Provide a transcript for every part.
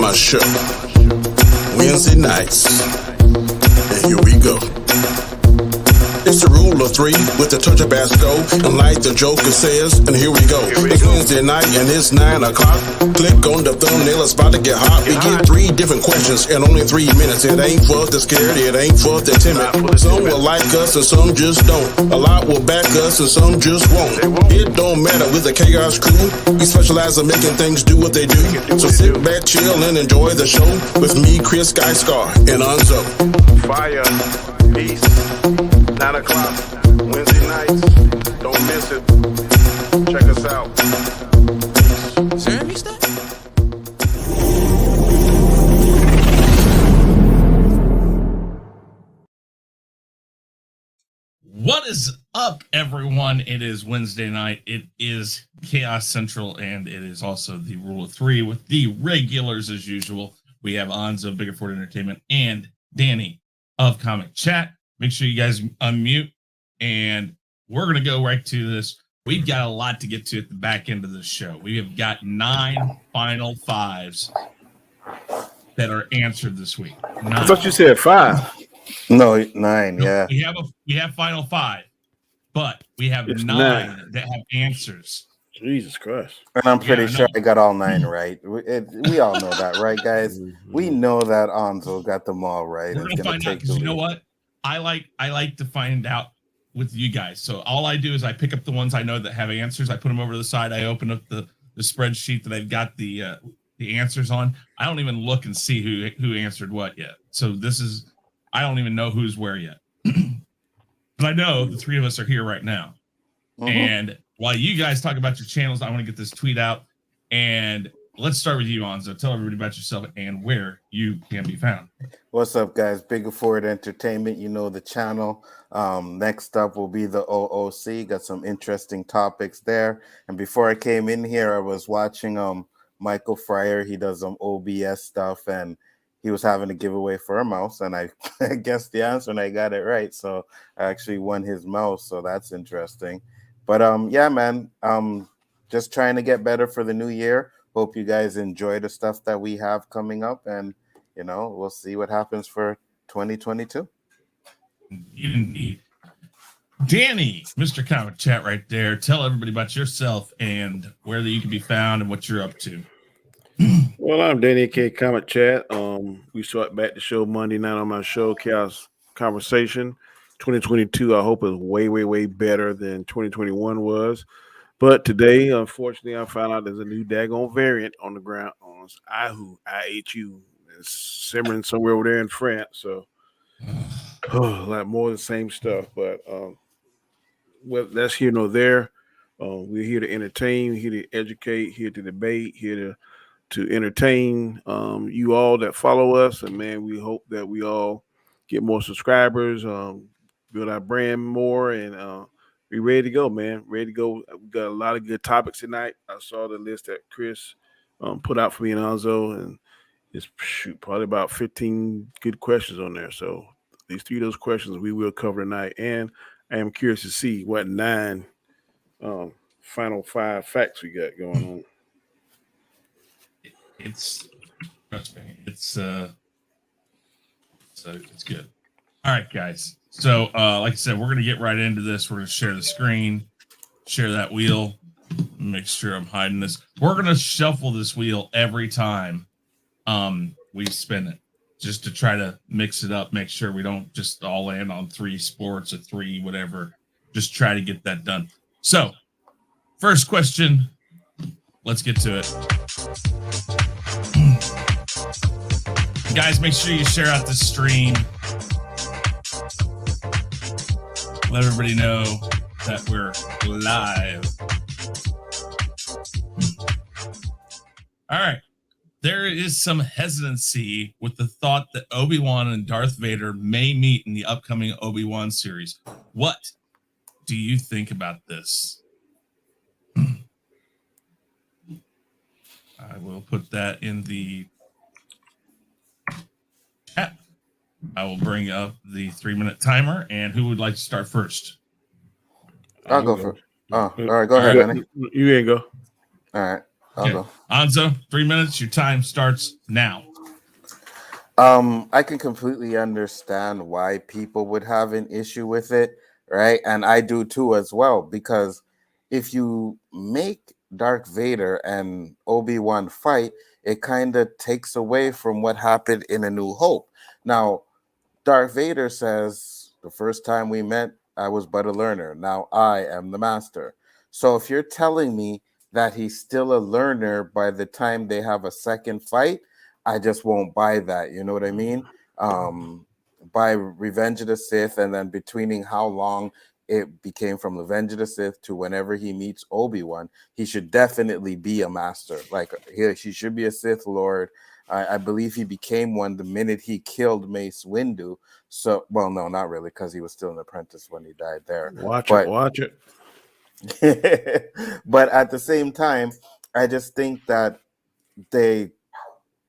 my show. Wednesday nights. And here we go. It's the rule of three with a touch of Basco. And like the Joker says, and here we go. It's Wednesday night and it's 9 o'clock. Click on the thumbnail, it's about to get hot. We get 3 different questions in only 3 minutes. It ain't for the scared, it ain't for the timid. Some will like us and some just don't. A lot will back us and some just won't. It don't matter with the Khaos crew. We specialize in making things do what they do. So sit back, chill, and enjoy the show with me, Chris, Guy Scar, and Nzo. Fire, peace. 9 o'clock, Wednesday nights. Don't miss it. Check us out. What is up, everyone? It is Wednesday night. It is Khaos Central, and it is also the Rule of Three with the regulars as usual. We have Nzo, Biggaford Entertainment, and Danny of Comic Chat. Make sure you guys unmute, and we're going to go right to this. We've got a lot to get to at the back end of the show. We have got 9 final fives that are answered this week. 9. I thought you said 5. No, 9, yeah. We have final 5, but we have 9 that have answers. Jesus Christ. And I'm pretty sure I got all 9 right. We all know that, right, guys? We know that Nzo got them all right. We're going to find out because you know what? I like to find out with you guys. So all I do is I pick up the ones I know that have answers. I put them over to the side. I open up the spreadsheet that I've got the answers on. I don't even look and see who answered what yet. So I don't even know who's where yet. But I know the 3 of us are here right now. And while you guys talk about your channels, I want to get this tweet out. And let's start with you, Nzo. Tell everybody about yourself and where you can be found. What's up, guys? Biggaford Entertainment. You know the channel. Next up will be the OOC. Got some interesting topics there. And before I came in here, I was watching Michael Fryer. He does some OBS stuff, and he was having a giveaway for a mouse, and I guessed the answer, and I got it right. So I actually won his mouse, so that's interesting. But yeah, man, just trying to get better for the new year. Hope you guys enjoy the stuff that we have coming up, and you know, we'll see what happens for 2022. Indeed. Danny, Mr. Comic Chat right there. Tell everybody about yourself and where you can be found and what you're up to. Well, I'm Danny K. Comic Chat. We start back the show Monday night on my show, Khaos Conversation. 2022, I hope, is way, way, way better than 2021 was. But today, unfortunately, I found out there's a new daggone variant on the ground on IHU. It's simmering somewhere over there in France. So, a lot more of the same stuff. But well, that's here nor there. We're here to entertain, here to educate, here to debate, here to entertain you all that follow us. And, man, we hope that we all get more subscribers, build our brand more, and we're ready to go, man. Ready to go. We got a lot of good topics tonight. I saw the list that Chris put out for me and Nzo, and it's probably about 15 good questions on there. So these 3 of those questions we will cover tonight. And I am curious to see what 9 final 5 facts we got going on. It's good. All right, guys. So, like I said, we're going to get right into this. We're going to share the screen, share that wheel, make sure I'm hiding this. We're going to shuffle this wheel every time we spin it, just to try to mix it up, make sure we don't just all land on 3 sports or 3 whatever. Just try to get that done. So, first question. Let's get to it. Guys, make sure you share out the stream. Let everybody know that we're live. All right. There is some hesitancy with the thought that Obi-Wan and Darth Vader may meet in the upcoming Obi-Wan series. What do you think about this? I will put that in the chat. I will bring up the 3-minute timer. And who would like to start first? I'll go first. Oh, all right. Go ahead, Danny. You ain't go. All right. Okay. go. Anzo, 3 minutes. Your time starts now. I can completely understand why people would have an issue with it, right? And I do too as well, because if you make Darth Vader and Obi-Wan fight, it kind of takes away from what happened in A New Hope. Now, Darth Vader says, the first time we met, I was but a learner. Now I am the master. So if you're telling me that he's still a learner by the time they have a second fight, I just won't buy that. You know what I mean? By Revenge of the Sith, and then between how long it became from Revenge of the Sith to whenever he meets Obi-Wan, he should definitely be a master. Like he should be a Sith Lord. I believe he became one the minute he killed Mace Windu. So, well, no, not really, because he was still an apprentice when he died there. Watch But it. but at the same time, I just think that they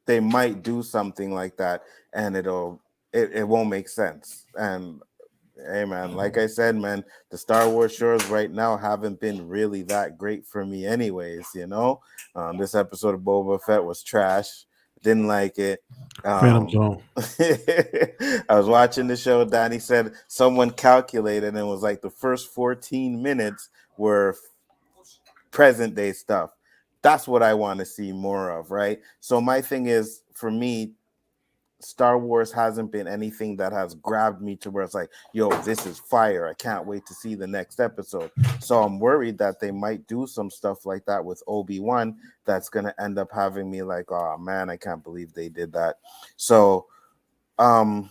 might do something like that, and it won't make sense. And hey, man, like I said, man, the Star Wars shows right now haven't been really that great for me, anyways. You know, this episode of Boba Fett was trash. Didn't like it. Phantom Zone. I was watching the show. Danny said someone calculated, and it was like the first 14 minutes were present day stuff. That's what I want to see more of, right? So my thing is, for me, Star Wars hasn't been anything that has grabbed me to where it's like, yo, this is fire. I can't wait to see the next episode. So I'm worried that they might do some stuff like that with Obi-Wan that's going to end up having me like, oh man, I can't believe they did that. So I'm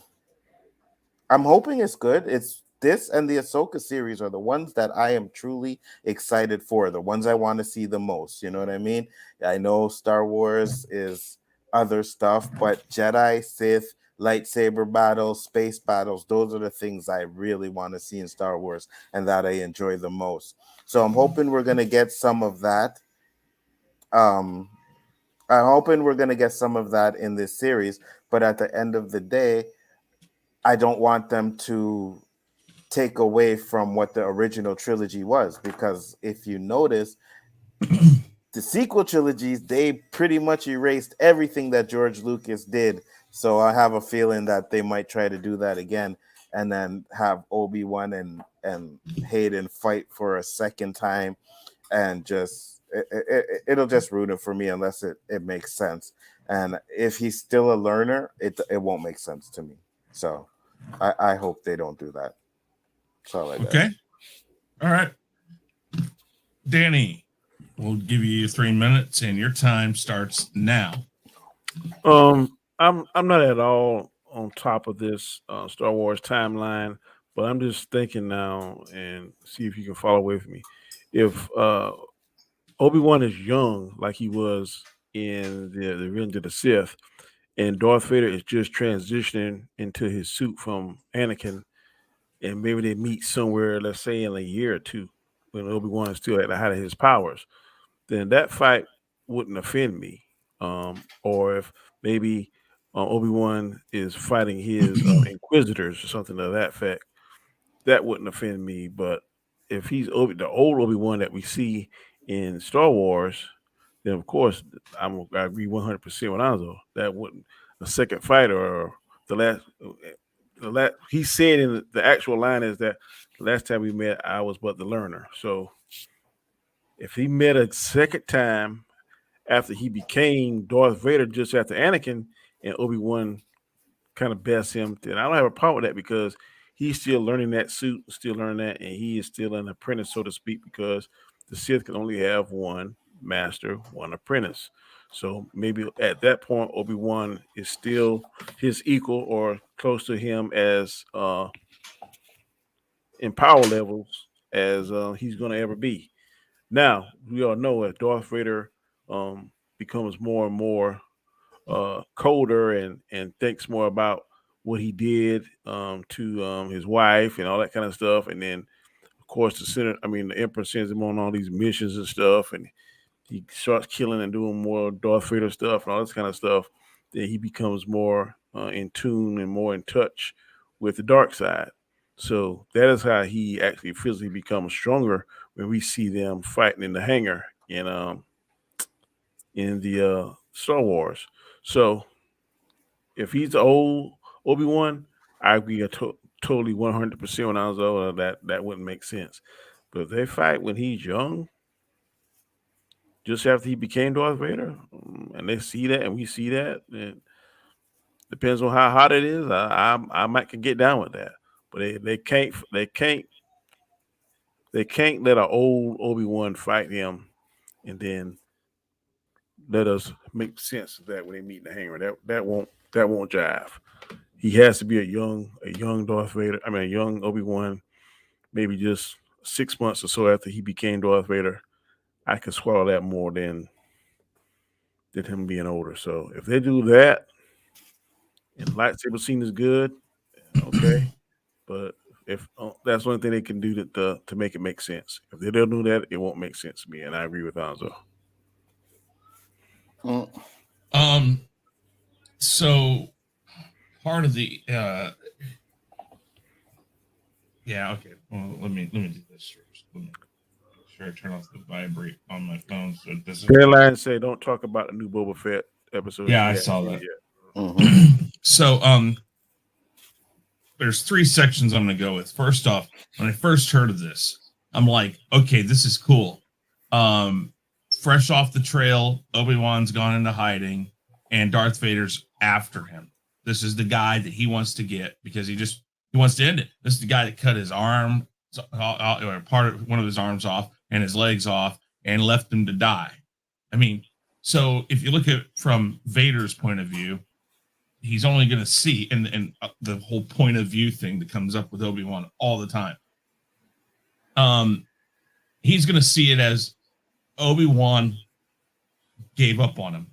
hoping it's good. It's this and the Ahsoka series are the ones that I am truly excited for, the ones I want to see the most. You know what I mean? I know Star Wars is other stuff, but Jedi, Sith, lightsaber battles, space battles, those are the things I really want to see in Star Wars and that I enjoy the most. So I'm hoping we're going to get some of that. I'm hoping we're going to get some of that in this series, but at the end of the day, I don't want them to take away from what the original trilogy was, because if you notice, the sequel trilogies, they pretty much erased everything that George Lucas did. So I have a feeling that they might try to do that again, and then have Obi-Wan and Hayden fight for a second time, and just it'll just ruin it for me unless it makes sense. And if he's still a learner, it won't make sense to me. So I hope they don't do that. So Okay. All right. Danny, we'll give you 3 minutes, and your time starts now. I'm not at all on top of this Star Wars timeline, but I'm just thinking now, and see if you can follow with me. If Obi-Wan is young, like he was in the Revenge of the Sith, and Darth Vader is just transitioning into his suit from Anakin, and maybe they meet somewhere, let's say in a year or two, when Obi-Wan is still at the height of his powers, then that fight wouldn't offend me. Or if maybe Obi-Wan is fighting his Inquisitors or something to that fact, that wouldn't offend me. But if he's the old Obi-Wan that we see in Star Wars, then of course I agree 100% with Anzo. That wouldn't a second fight or the last. He said in the actual line is that the last time we met, I was but the learner. So if he met a second time after he became Darth Vader, just after Anakin, and Obi-Wan kind of bests him, then I don't have a problem with that, because he's still learning that suit, still learning that, and he is still an apprentice, so to speak, because the Sith can only have one master, one apprentice. So maybe at that point, Obi-Wan is still his equal or close to him as in power levels as he's going to ever be. Now, we all know as Darth Vader becomes more and more colder and thinks more about what he did to his wife and all that kind of stuff. And then, of course, the Emperor sends him on all these missions and stuff, and he starts killing and doing more Darth Vader stuff and all this kind of stuff. Then he becomes more in tune and more in touch with the dark side. So that is how he actually physically becomes stronger when we see them fighting in the hangar. And in the Star Wars. So if he's the old Obi-Wan, I'd be totally 100% when I was older. That wouldn't make sense. But if they fight when he's young, just after he became Darth Vader, and they see that and we see that, and depends on how hot it is. I might can get down with that, but they can't let an old Obi-Wan fight him, and then let us make sense of that when they meet in the hangar. That won't jive. He has to be a young Darth Vader. I mean, a young Obi-Wan, maybe just 6 months or so after he became Darth Vader. I could swallow that more than him being older. So if they do that, and lightsaber scene is good, okay. But if that's the only thing they can do to make it make sense. If they don't do that, it won't make sense to me. And I agree with Nzo. So part of the okay. Well, let me do this first. Let me make sure I turn off the vibrate on my phone so it doesn't. Deadline say don't talk about the new Boba Fett episode. Yeah, I saw that. So there's 3 sections I'm going to go with. First off, when I first heard of this, I'm like, okay, this is cool. Fresh off the trail, Obi-Wan's gone into hiding, and Darth Vader's after him. This is the guy that he wants to get because he wants to end it. This is the guy that cut his arm, or part of one of his arms off and his legs off and left him to die. I mean, so if you look at it from Vader's point of view, he's only going to see, and the whole point of view thing that comes up with Obi-Wan all the time. He's going to see it as Obi-Wan gave up on him.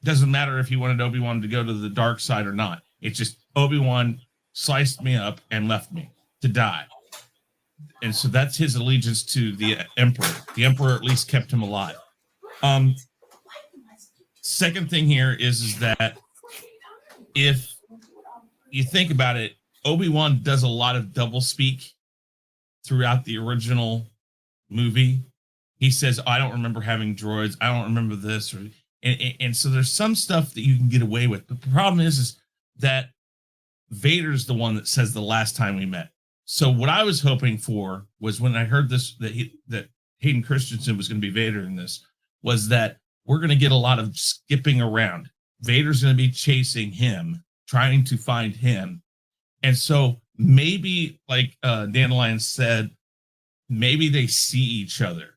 Doesn't matter if he wanted Obi-Wan to go to the dark side or not. It's just Obi-Wan sliced me up and left me to die. And so that's his allegiance to the Emperor. The Emperor at least kept him alive. Second thing here is that if you think about it, Obi-Wan does a lot of double speak throughout the original movie. He says, I don't remember having droids. I don't remember this. And so there's some stuff that you can get away with. But the problem is that Vader's the one that says the last time we met. So what I was hoping for was when I heard this, that Hayden Christensen was going to be Vader in this, was that we're going to get a lot of skipping around. Vader's going to be chasing him, trying to find him. And so maybe, like Dandelion said, maybe they see each other.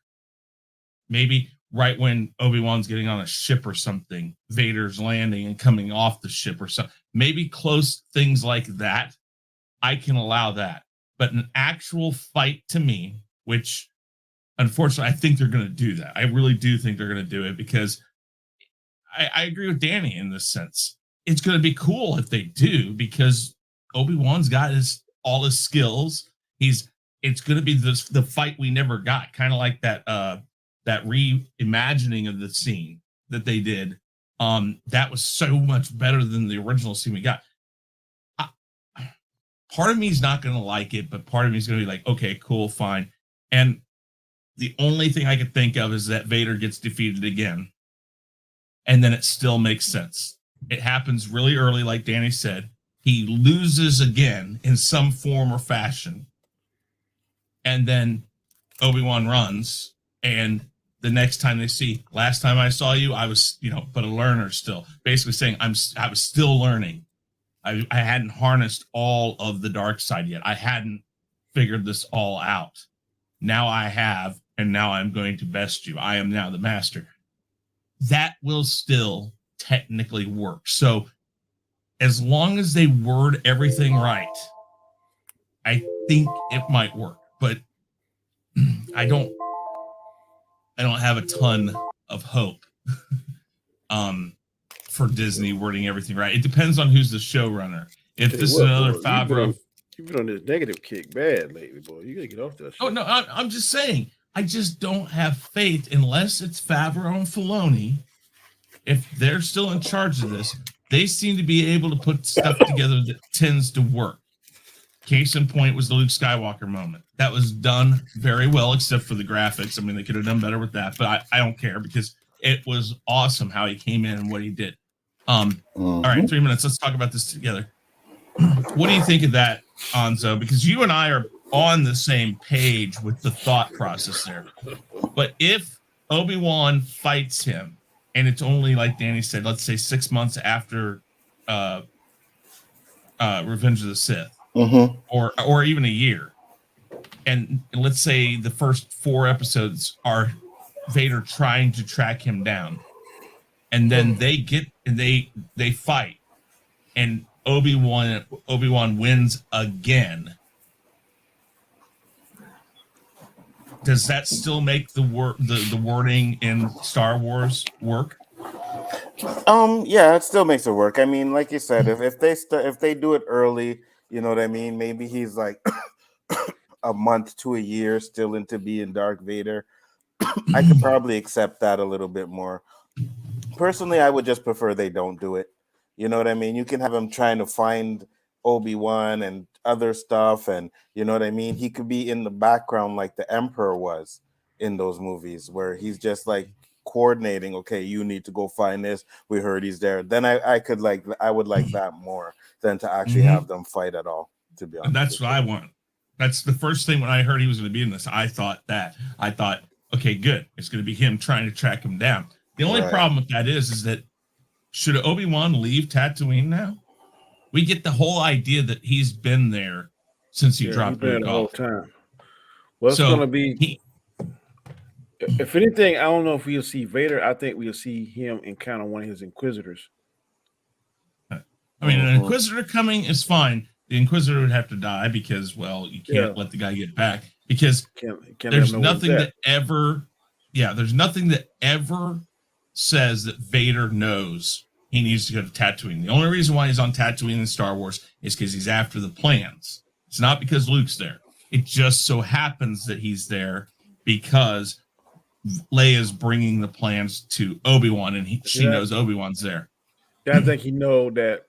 Maybe right when Obi-Wan's getting on a ship or something, Vader's landing and coming off the ship or something. Maybe close things like that. I can allow that. But an actual fight to me, which unfortunately I think they're going to do that. I really do think they're going to do it because I agree with Danny in this sense. It's going to be cool if they do because Obi-Wan's got all his skills. It's going to be the fight we never got, kind of like that reimagining of the scene that they did. That was so much better than the original scene we got. Part of me is not going to like it, but part of me is going to be like, okay, cool, fine. And the only thing I could think of is that Vader gets defeated again. And then it still makes sense. It happens really early, like Danny said. He loses again in some form or fashion. And then Obi-Wan runs. And the next time they see, last time I saw you, I was, but a learner still. Basically saying I was still learning. I hadn't harnessed all of the dark side yet. I hadn't figured this all out. Now I have, and now I'm going to best you. I am now the master. That will still technically work. So as long as they word everything right, I think it might work. But I don't have a ton of hope for Disney wording everything right. It depends on who's the showrunner. If this is another Favreau, you've been on this negative kick bad lately, boy. You gotta get off that shit. Oh no, I'm just saying. I just don't have faith unless it's Favreau and Filoni. If they're still in charge of this, they seem to be able to put stuff together that tends to work. Case in point was the Luke Skywalker moment. That was done very well, except for the graphics. I mean, they could have done better with that, but I don't care because it was awesome how he came in and what he did. All right, 3 minutes. Let's talk about this together. What do you think of that, Nzo? Because you and I are on the same page with the thought process there. But if Obi-Wan fights him, and it's only, like Danny said, let's say 6 months after Revenge of the Sith, or even a year, and let's say the first 4 episodes are Vader trying to track him down, and then they fight, and Obi-Wan wins again. Does that still make the wording in Star Wars work? Yeah, it still makes it work. I mean, like you said, if they do it early, you know what I mean? Maybe he's like a month to a year still into being Darth Vader. I could probably accept that a little bit more. Personally, I would just prefer they don't do it. You know what I mean? You can have him trying to find Obi-Wan and other stuff, and you know what I mean? He could be in the background like the Emperor was in those movies, where he's just like coordinating, okay, you need to go find this. We heard he's there. Then I would like that more than to actually have them fight at all, to be honest. And that's what I want. That's the first thing when I heard he was going to be in this. I thought, okay, good. It's going to be him trying to track him down. The only problem with that is that should Obi-Wan leave Tatooine now? We get the whole idea that he's been there since he dropped Luke the off. whole time. Well, it's going to be. If anything, I don't know if we'll see Vader. I think we'll see him encounter one of his Inquisitors. I mean, an Inquisitor coming is fine. The Inquisitor would have to die because, well, you can't let the guy get back, because there's nothing that ever says that Vader knows he needs to go to Tatooine. The only reason why he's on Tatooine in Star Wars is because he's after the plans. It's not because Luke's there. It just so happens that he's there because Leia's bringing the plans to Obi-Wan, and she knows Obi-Wan's there. I think he know that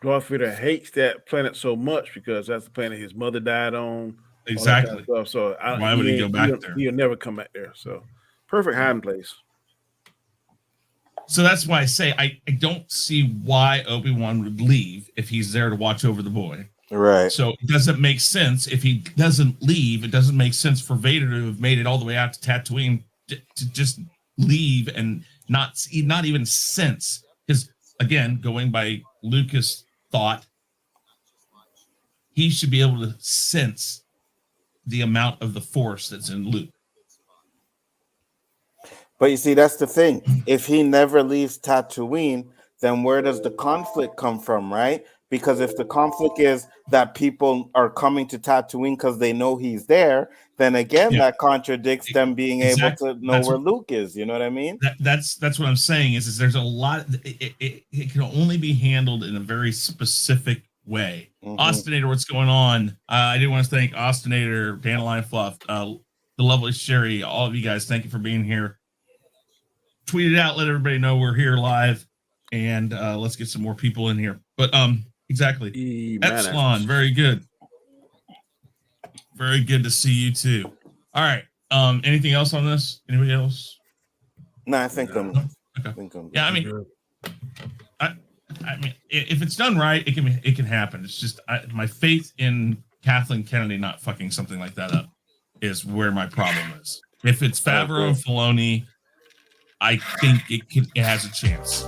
Darth Vader hates that planet so much because that's the planet his mother died on. Exactly. Kind of so why would he go back there? He'll never come back there. So perfect hiding place. So that's why I say I don't see why Obi-Wan would leave if he's there to watch over the boy. Right. So it doesn't make sense if he doesn't leave. It doesn't make sense for Vader to have made it all the way out to Tatooine to just leave and not even sense. Because again, going by Lucas' thought, he should be able to sense the amount of the Force that's in Luke. But you see, that's the thing. If he never leaves Tatooine, then where does the conflict come from, right? Because if the conflict is that people are coming to Tatooine because they know he's there, then again, that contradicts them being able to know where Luke is. You know what I mean? That's what I'm saying is there's a lot. It can only be handled in a very specific way. Austinator, what's going on? I do want to thank Austinator, Dandelion Fluff, the lovely Sherry, all of you guys. Thank you for being here. Tweet it out, let everybody know we're here live, and let's get some more people in here. But exactly, Epsilon, very good to see you too. All right, anything else on this? Anybody else? No, I think I'm. Okay. Yeah, I mean, I mean, if it's done right, it can happen. It's just my faith in Kathleen Kennedy not fucking something like that up is where my problem is. If it's Favreau and Filoni, I think it has a chance.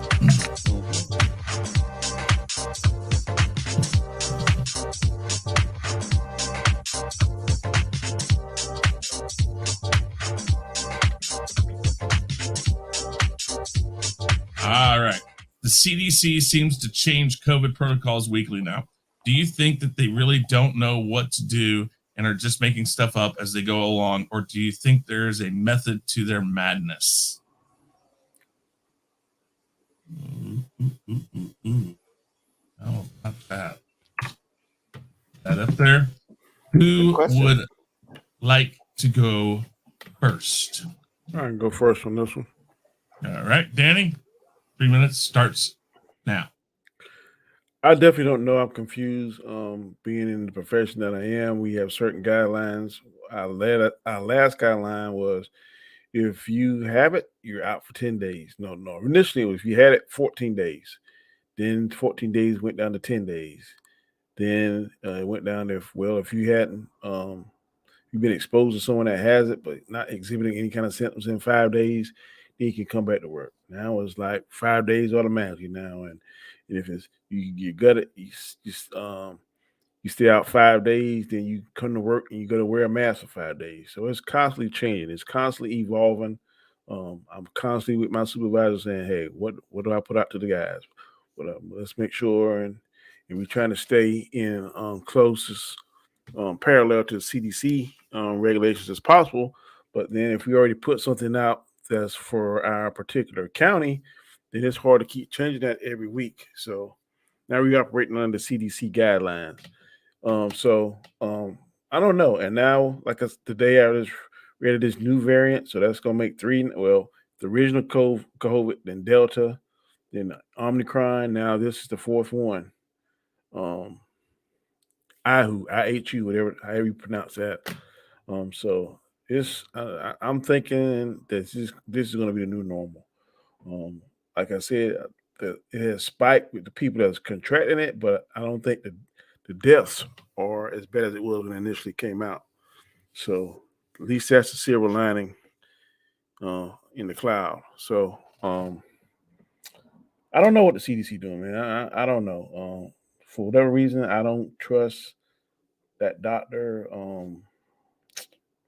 All right. The CDC seems to change COVID protocols weekly now. Do you think that they really don't know what to do and are just making stuff up as they go along, or do you think there is a method to their madness? Oh, not bad. That up there. Who would like to go first? I can go first on this one. All right, Danny. 3 minutes starts now. I definitely don't know. I'm confused. Being in the profession that I am, we have certain guidelines. Our last guideline was if you have it, you're out for 10 days. No, no. Initially, it was if you had it, 14 days. Then 14 days went down to 10 days. Then it went down to, well, if you hadn't, you've been exposed to someone that has it, but not exhibiting any kind of symptoms in 5 days, then you can come back to work. Now it's like 5 days automatically now. And if it's, you got it, you stay out 5 days, then you come to work and you got to wear a mask for 5 days. So it's constantly changing. It's constantly evolving. I'm constantly with my supervisor saying, "Hey, what do I put out to the guys? Let's make sure." And we're trying to stay in closest parallel to the CDC regulations as possible. But then if we already put something out that's for our particular county, then it's hard to keep changing that every week. So now we're operating under CDC guidelines. So I don't know. And now, like today, I was read of this new variant, so that's gonna make three. Well, the original COVID, then Delta, then Omicron. Now this is the fourth one. Um, IHU, whatever, however you pronounce that. So it's I'm thinking that this is gonna be the new normal. Like I said, it has spiked with the people that's contracting it, but I don't think the deaths are as bad as it was when it initially came out. So at least that's the silver lining in the cloud. So I don't know what the CDC doing, man. I don't know. For whatever reason, I don't trust that doctor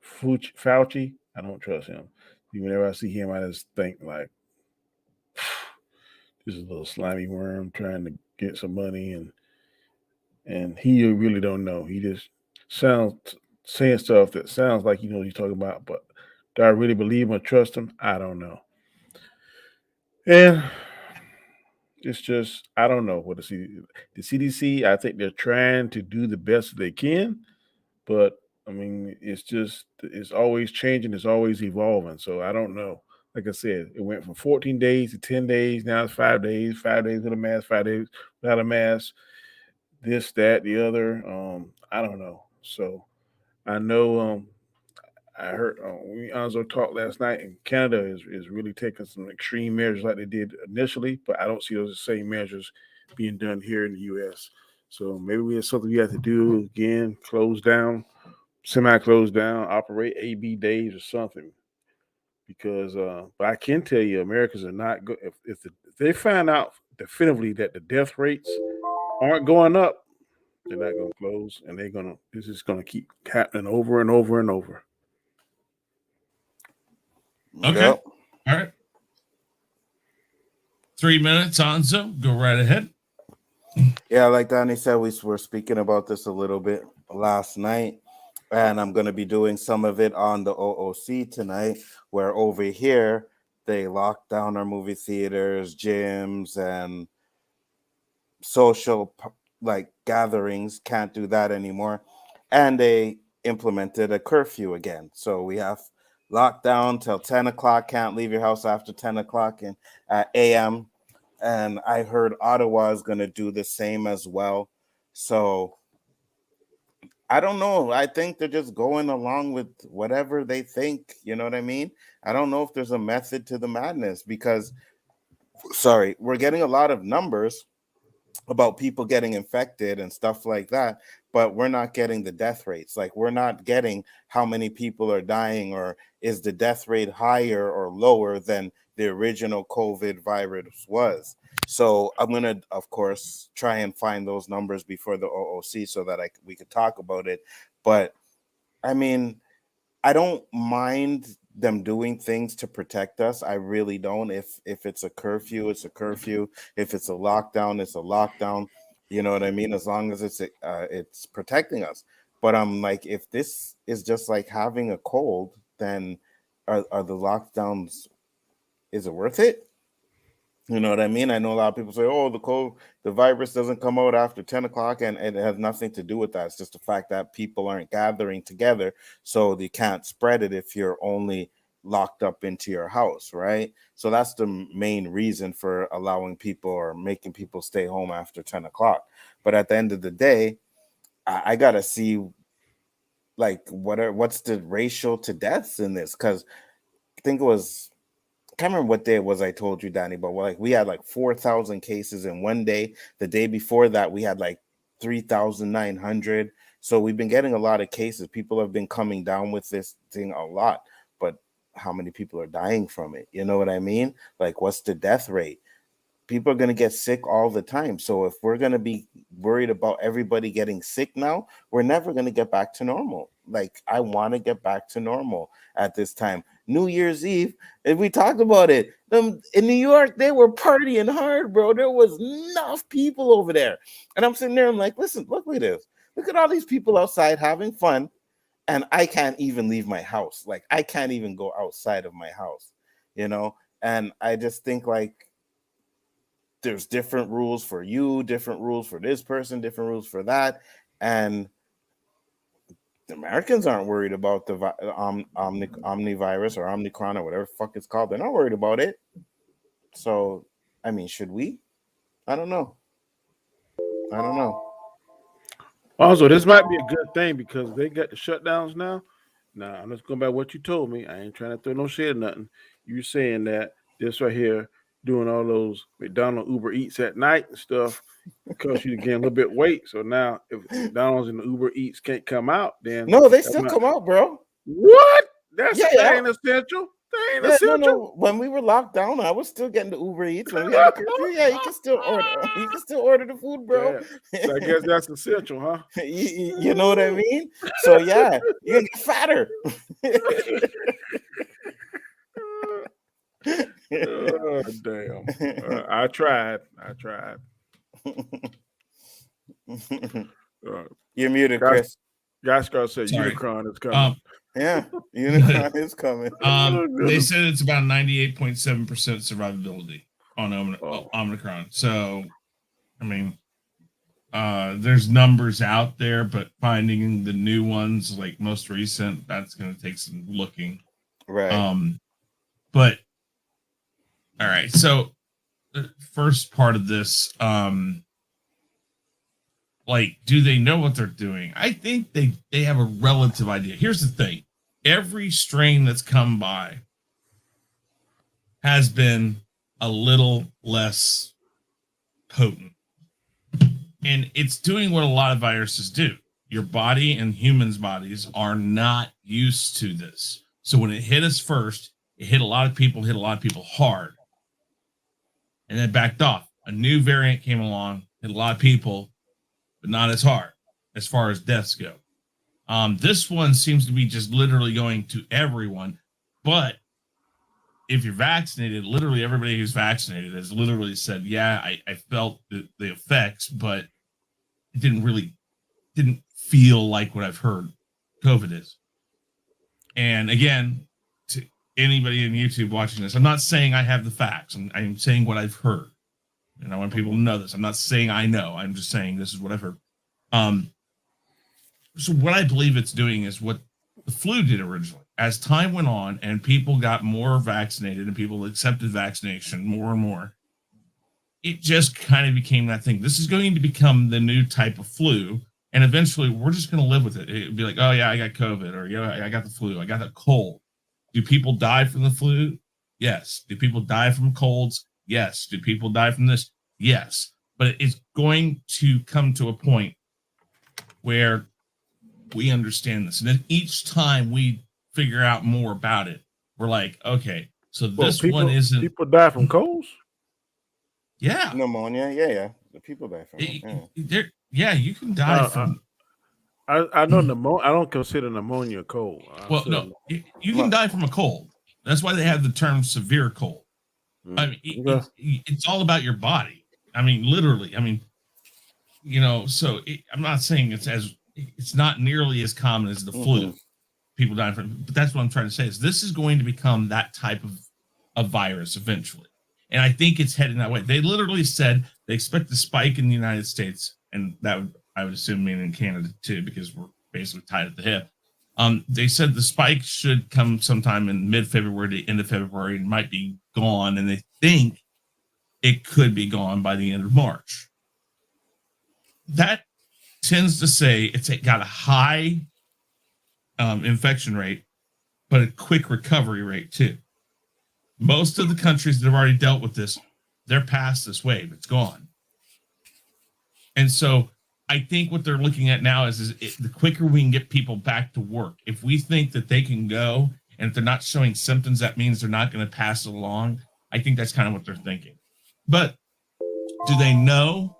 Fauci. I don't trust him. Whenever I see him, I just think like this is a little slimy worm trying to get some money, and he really don't know. He just sounds saying stuff that sounds like he knows what he's talking about, but do I really believe him or trust him? I don't know. And it's just I don't know what the CDC. I think they're trying to do the best they can, but I mean it's always changing, it's always evolving. So I don't know. Like I said, it went from 14 days to 10 days. Now it's 5 days. 5 days with a mask. 5 days without a mask. This, that, the other. I don't know. So I know I heard Nzo talk last night, and Canada is really taking some extreme measures like they did initially, but I don't see those same measures being done here in the U.S. So maybe it's something we have to do again, close down, semi-close down, operate AB days or something. Because, but I can tell you, Americans are not good. If they find out definitively that the death rates aren't going up, they're not going to close, and this is going to keep happening over and over and over. Okay. Yep. All right. 3 minutes, Anzo. Go right ahead. Yeah, like Danny said, we were speaking about this a little bit last night, and I'm going to be doing some of it on the OOC tonight, where over here they locked down our movie theaters, gyms, and social like gatherings. Can't do that anymore, and they implemented a curfew again. So we have lockdown till 10 o'clock. Can't leave your house after 10 o'clock and a.m. And I heard Ottawa is going to do the same as well. So I don't know. I think they're just going along with whatever they think. You know what I mean? I don't know if there's a method to the madness because, sorry, we're getting a lot of numbers about people getting infected and stuff like that, but we're not getting the death rates. Like, we're not getting how many people are dying, or is the death rate higher or lower than the original COVID virus was. So I'm going to, of course, try and find those numbers before the OOC so that we could talk about it. But I mean, I don't mind them doing things to protect us. I really don't. If it's a curfew, it's a curfew. If it's a lockdown, it's a lockdown. You know what I mean? As long as it's protecting us. But I'm like, if this is just like having a cold, then are the lockdowns? Is it worth it? You know what I mean? I know a lot of people say, "Oh, the virus doesn't come out after 10 o'clock," and it has nothing to do with that. It's just the fact that people aren't gathering together, so they can't spread it if you're only locked up into your house, right? So that's the main reason for allowing people or making people stay home after 10 o'clock. But at the end of the day, I gotta see like what's the ratio to deaths in this, because I think it was, I can't remember what day it was I told you, Danny, but like we had like 4,000 cases in one day. The day before that, we had like 3,900. So we've been getting a lot of cases. People have been coming down with this thing a lot, but how many people are dying from it? You know what I mean? Like, what's the death rate? People are going to get sick all the time. So if we're going to be worried about everybody getting sick now, we're never going to get back to normal. Like, I want to get back to normal at this time. New Year's Eve, and we talked about it. In New York, they were partying hard, bro. There was enough people over there. And I'm sitting there, I'm like, listen, look at this. Look at all these people outside having fun. And I can't even leave my house. Like, I can't even go outside of my house, you know? And I just think, like, there's different rules for you, different rules for this person, different rules for that. And the Americans aren't worried about the omnivirus or Omicron or whatever the fuck it's called. They're not worried about it. So, I mean, should we? I don't know. Also, this might be a good thing because they got the shutdowns now. Now, I'm just going by what you told me. I ain't trying to throw no shit or nothing. You saying that this right here, doing all those McDonald's Uber Eats at night and stuff, because you gain a little bit weight. So now, if McDonald's and the Uber Eats can't come out, then no, they still come out, bro. What? That ain't essential. That ain't essential. No. When we were locked down, I was still getting the Uber Eats. When we had you can still order. You can still order the food, bro. Yeah. So I guess that's essential, huh? you know what I mean? So yeah, you're gonna get fatter. Oh, damn. I tried. You're muted, Chris. Gascar said Unicron is coming. Yeah, Unicron is coming. They said it's about 98.7% survivability on Omicron. So, I mean, there's numbers out there, but finding the new ones, like most recent, that's going to take some looking. Right. But all right. So the first part of this, like, do they know what they're doing? I think they have a relative idea. Here's the thing. Every strain that's come by has been a little less potent. And it's doing what a lot of viruses do. Your body and humans' bodies are not used to this. So when it hit us first, it hit a lot of people hard. And then backed off. A new variant came along, hit a lot of people, but not as hard as far as deaths go. This one seems to be just literally going to everyone. But if you're vaccinated, literally everybody who's vaccinated has literally said, yeah, I felt the effects, but it didn't feel like what I've heard COVID is. And again, to anybody in YouTube watching this, I'm not saying I have the facts. I'm saying what I've heard. And I want people to know this. I'm not saying I know. I'm just saying this is what I've heard. So what I believe it's doing is what the flu did originally. As time went on and people got more vaccinated and people accepted vaccination more and more, it just kind of became that thing. This is going to become the new type of flu. And eventually we're just going to live with it. It'd be like, oh yeah, I got COVID, or yeah, I got the flu. I got a cold. Do people die from the flu? Yes. Do people die from colds? Yes. Do people die from this? Yes. But it's going to come to a point where we understand this. And then each time we figure out more about it, we're like, okay, so this one isn't. People die from colds? Yeah. Pneumonia. Yeah. The people die from it. Yeah, you can die from. I know pneumonia. I don't consider pneumonia a cold. Well, no, you can die from a cold. That's why they have the term severe cold. I mean, it's all about your body. I mean, literally. I mean, so I'm not saying it's not nearly as common as the flu. People die from, but that's what I'm trying to say is this is going to become that type of virus eventually. And I think it's heading that way. They literally said they expect the spike in the United States, and that would, I would assume, mean in Canada too, because we're basically tied at the hip. They said the spike should come sometime in mid-February to end of February and might be gone, and they think it could be gone by the end of March. That tends to say it's got a high infection rate, but a quick recovery rate too. Most of the countries that have already dealt with this, they're past this wave. It's gone. And so I think what they're looking at now is the quicker we can get people back to work. If we think that they can go, and if they're not showing symptoms, that means they're not going to pass it along. I think that's kind of what they're thinking. But do they know?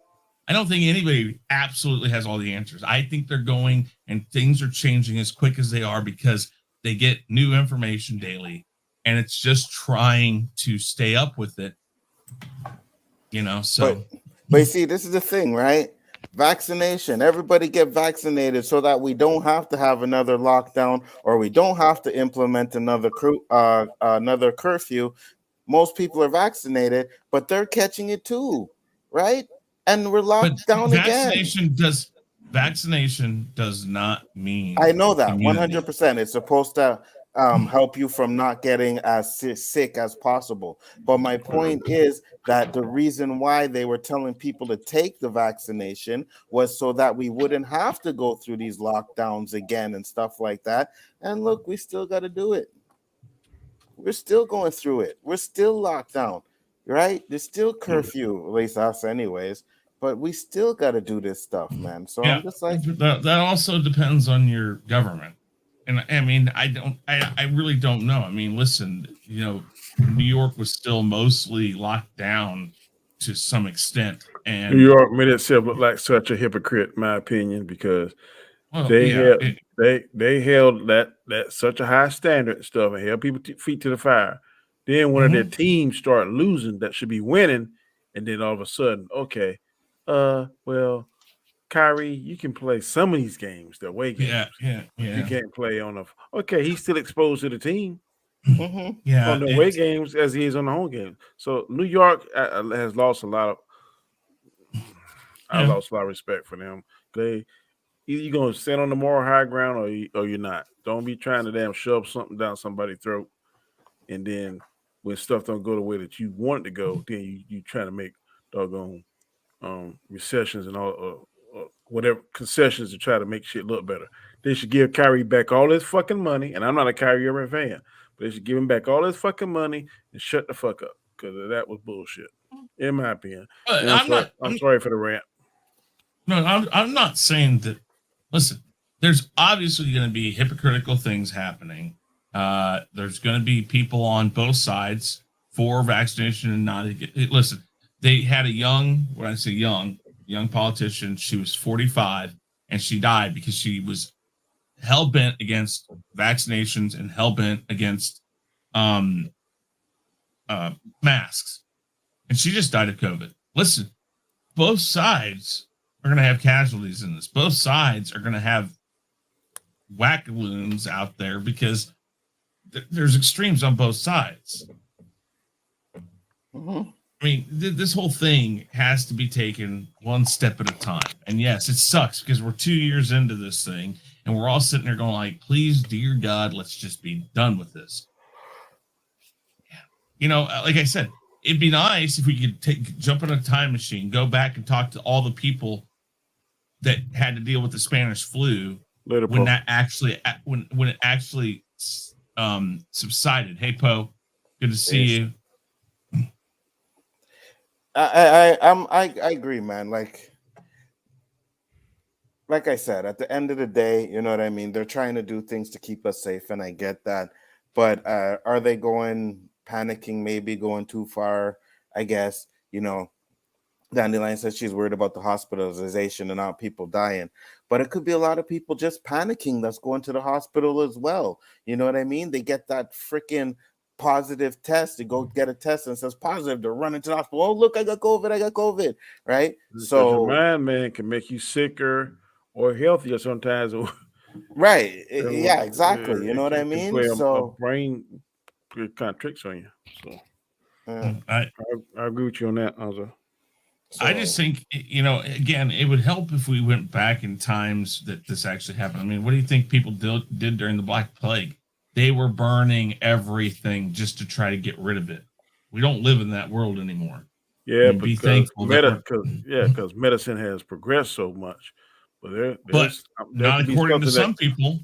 I don't think anybody absolutely has all the answers. I think they're going, and things are changing as quick as they are because they get new information daily, and it's just trying to stay up with it. So. But you see, this is the thing, right? Vaccination. Everybody get vaccinated so that we don't have to have another lockdown, or we don't have to implement another curfew. Most people are vaccinated, but they're catching it too, right? And we're locked down vaccination again. Vaccination does not mean. I know that immunity. 100%. It's supposed to help you from not getting as sick as possible. But my point is that the reason why they were telling people to take the vaccination was so that we wouldn't have to go through these lockdowns again and stuff like that. And look, we still got to do it. We're still going through it. We're still locked down, right? There's still curfew, at least us anyways. But we still got to do this stuff, man. So yeah, I'm just like, that also depends on your government. And I mean, I really don't know. I mean, listen, New York was still mostly locked down to some extent. And New York made itself look like such a hypocrite, in my opinion, because they held that such a high standard and stuff and held people feet to the fire. Then one of their teams start losing that should be winning, and then all of a sudden, okay, well, Chri, you can play some of these games, the away games. Yeah. You can't play on the. Okay, he's still exposed to the team. Yeah, on the away games as he is on the home game. So New York has lost a lot of. I lost a lot of respect for them. Either you're gonna stand on the moral high ground or you're not. Don't be trying to damn shove something down somebody's throat, and then when stuff don't go the way that you want it to go, then you try to make doggone recessions and all whatever concessions to try to make shit look better. They should give Chri back all his fucking money, and I'm not a Kyrie Irving fan, but they should give him back all his fucking money and shut the fuck up because that was bullshit, in my opinion. I'm sorry for the rant. No, I'm not saying that. Listen, there's obviously going to be hypocritical things happening. There's going to be people on both sides for vaccination and not. Listen, they had a young politician. She was 45 and she died because she was hell bent against vaccinations and hell bent against masks, and she just died of COVID. Listen, both sides are going to have casualties in this. Both sides are going to have wackaloons out there because there's extremes on both sides. I mean, this whole thing has to be taken one step at a time. And yes, it sucks because we're 2 years into this thing and we're all sitting there going like, please, dear God, let's just be done with this. Like I said, it'd be nice if we could jump in a time machine, go back and talk to all the people that had to deal with the Spanish flu when it actually subsided. Hey, Poe, good to see you. I agree, man. Like I said, at the end of the day, you know what I mean? They're trying to do things to keep us safe, and I get that. But are they panicking, maybe going too far? I guess, Dandelion says she's worried about the hospitalization and not people dying. But it could be a lot of people just panicking that's going to the hospital as well. You know what I mean? They get that freaking positive test. They go get a test and it says positive. They're running to the hospital. Oh, look, I got COVID. Right? So your mind, man, can make you sicker or healthier sometimes. Right. Yeah, exactly. You know what I mean? So brain kind of tricks on you. So I agree with you on that, Nzo. So, I just think, again, it would help if we went back in times that this actually happened. I mean, what do you think people did during the Black Plague? They were burning everything just to try to get rid of it. We don't live in that world anymore. Yeah, I mean, be because thankful that because medicine has progressed so much. But there not could be according to something some people.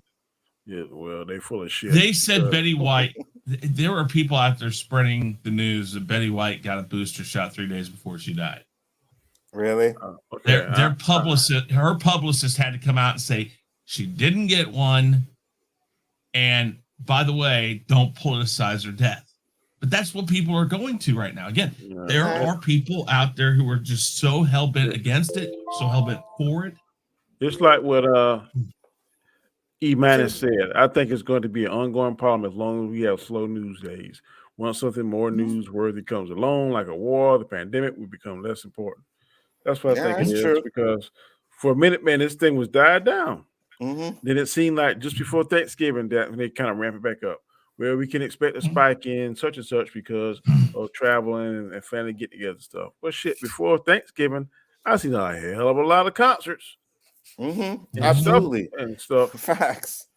Yeah, well, they full of shit. They said Betty White. There were people out there spreading the news that Betty White got a booster shot 3 days before she died. really? Okay, Her publicist had to come out and say she didn't get one. And by the way, don't politicize her death. But that's what people are going to right now. Again, there are people out there who are just so hell-bent against it, so hell-bent for it. It's like what E-Manis said. I think it's going to be an ongoing problem as long as we have slow news days. Once something more newsworthy comes along, like a war, the pandemic, will become less important. That's what I think it is. True. Because for a minute, man, this thing was died down. Mm-hmm. Then it seemed like just before Thanksgiving that they kind of ramp it back up. Well, we can expect a spike in such and such because of traveling and family get together stuff. But shit, before Thanksgiving, I seen a hell of a lot of concerts. Mm-hmm. Absolutely. And stuff. Facts.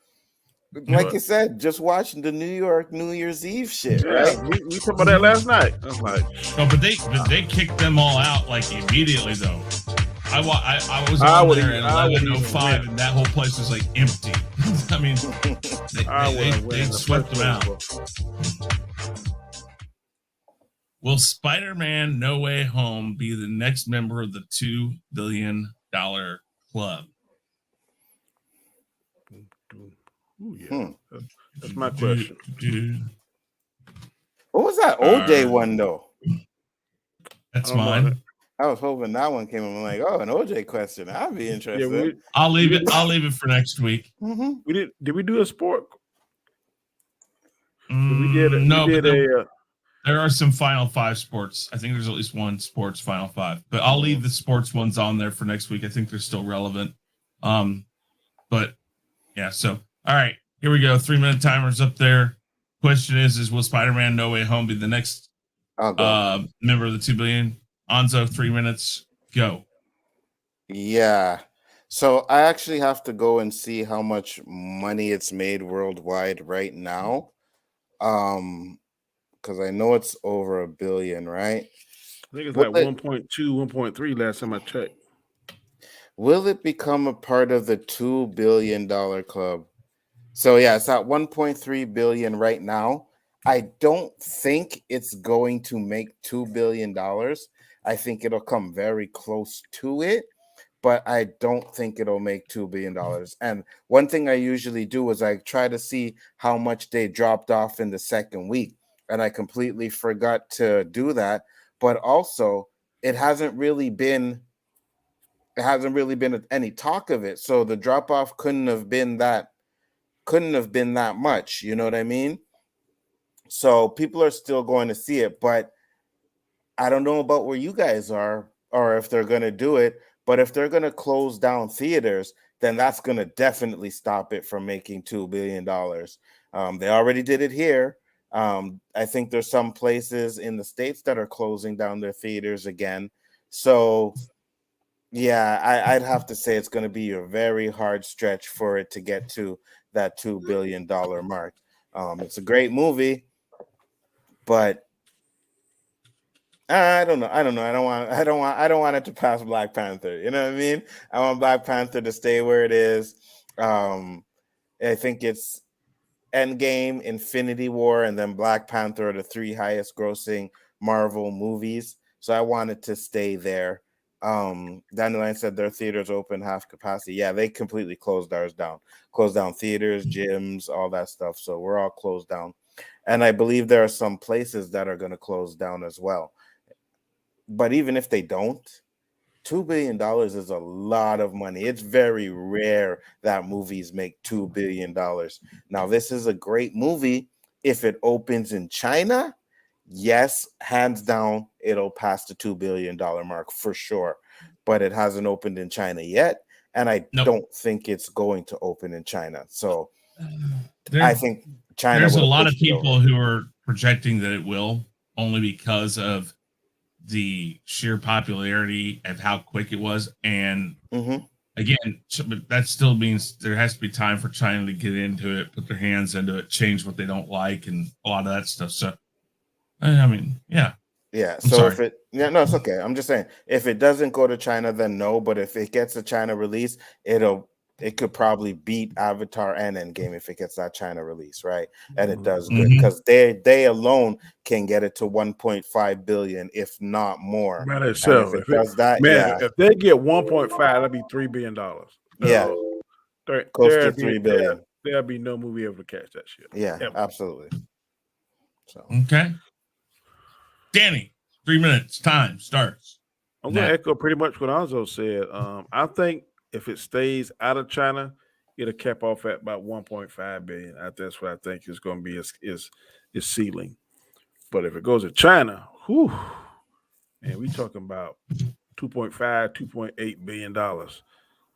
Like you said, just watching the New York New Year's Eve shit, right? We talked about that last night. I was like, no, but they kicked them all out like immediately though. I was on there at 11:05 and that whole place was like empty. I mean, they swept them out. Will Spider-Man No Way Home be the next member of the $2 billion club? Ooh, yeah. That's my question. What was that OJ one though? That's mine. I was hoping that one came. I'm like, oh, an OJ question. I'd be interested. Yeah, I'll leave it for next week. Mm-hmm. Did we do a sport? There are some Final Five sports. I think there's at least one sports Final Five, but I'll leave the sports ones on there for next week. I think they're still relevant. But yeah. So all right, here we go. 3-minute timer's up there. Question is will Spider-Man No Way Home be the next member of the 2 billion? Nzo, 3 minutes, go. Yeah. So I actually have to go and see how much money it's made worldwide right now. Because I know it's over $1 billion, right? I think it's like 1.2, 1.3 last time I checked. Will it become a part of the $2 billion club? So yeah, it's at 1.3 billion right now. I don't think it's going to make $2 billion. I think it'll come very close to it, but I don't think it'll make $2 billion. And one thing I usually do is I try to see how much they dropped off in the second week, and I completely forgot to do that. But also, it hasn't really been any talk of it, so the drop off couldn't have been that much. You know what I mean? So people are still going to see it, but I don't know about where you guys are or if they're going to do it, but if they're going to close down theaters, then that's going to definitely stop it from making $2 billion. They already did it here. I think there's some places in the States that are closing down their theaters again. So, yeah, I'd have to say it's going to be a very hard stretch for it to get to that $2 billion mark. It's a great movie, but I don't know. I don't want it to pass Black Panther. You know what I mean? I want Black Panther to stay where it is. I think it's Endgame, Infinity War, and then Black Panther are the 3 highest grossing Marvel movies. So I want it to stay there. Dandelion said their theaters open half capacity. Yeah, they completely closed ours down. Closed down theaters, gyms, all that stuff. So we're all closed down. And I believe there are some places that are going to close down as well. But even if they don't, $2 billion is a lot of money. It's very rare that movies make $2 billion. Now, this is a great movie. If it opens in China, yes, hands down, it'll pass the $2 billion mark for sure. But it hasn't opened in China yet. And I don't think it's going to open in China. So I think China. There's a lot of people who are projecting that it will, only because of the sheer popularity of how quick it was, and Mm-hmm. again, but that still means there has to be time for China to get into it, put their hands into it, change what they don't like, and a lot of that stuff. So, I mean, yeah. Yeah. I'm So sorry. if it, yeah, no, it's okay. I'm just saying, if it doesn't go to China, then no. But if it gets a China release, it could probably beat Avatar and Endgame if it gets that China release, right? And it does good Mhm. because they alone can get it to 1.5 billion, if not more. By And if itself, it does that, man, yeah, if they get 1.5, that'd be $3 billion. yeah, There, close to 3 billion. there'll be no movie able to catch that shit. Yeah, Ever. absolutely. So Okay. Danny, 3 minutes. Time starts. I'm going now. to echo pretty much what Nzo said. I think if it stays out of China, it'll cap off at about 1.5 billion. That's what I think is going to be is ceiling. But if it goes to China, whew, and we talking about 2.5, 2.8 billion dollars.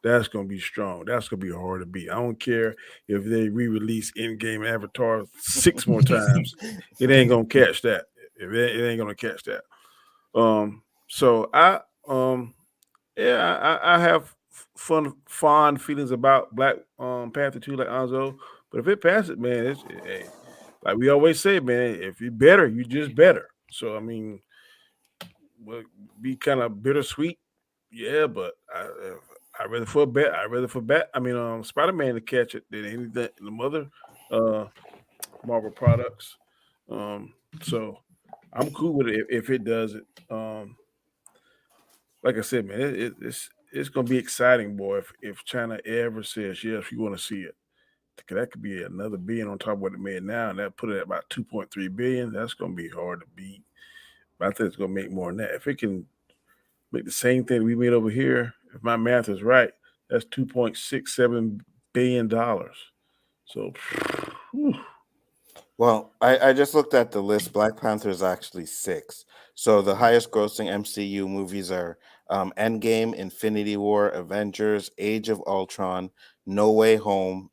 That's going to be strong. That's going to be hard to beat. I don't care if they re-release in-game Avatar 6 more times. It ain't going to catch that. It ain't going to catch that. So I have fond feelings about Black Panther 2 like Anzo. But if it passes, man, hey, like we always say, man, if you're better, you just better. So I mean, will be kind of bittersweet, yeah. But I rather for bet. I mean, Spider-Man to catch it than anything the mother Marvel products. So I'm cool with it if it does it. Like I said, man, it's gonna be exciting, boy. If China ever says yes, you want to see it. That could be another billion on top of what it made now, and that put it at about 2.3 billion. That's gonna be hard to beat. But I think it's gonna make more than that. If it can make the same thing we made over here, if my math is right, that's $2.67 billion. So, whew. well, I just looked at the list. Black Panther is actually 6. So the highest grossing MCU movies are Endgame, Infinity War, Avengers, Age of Ultron, No Way Home,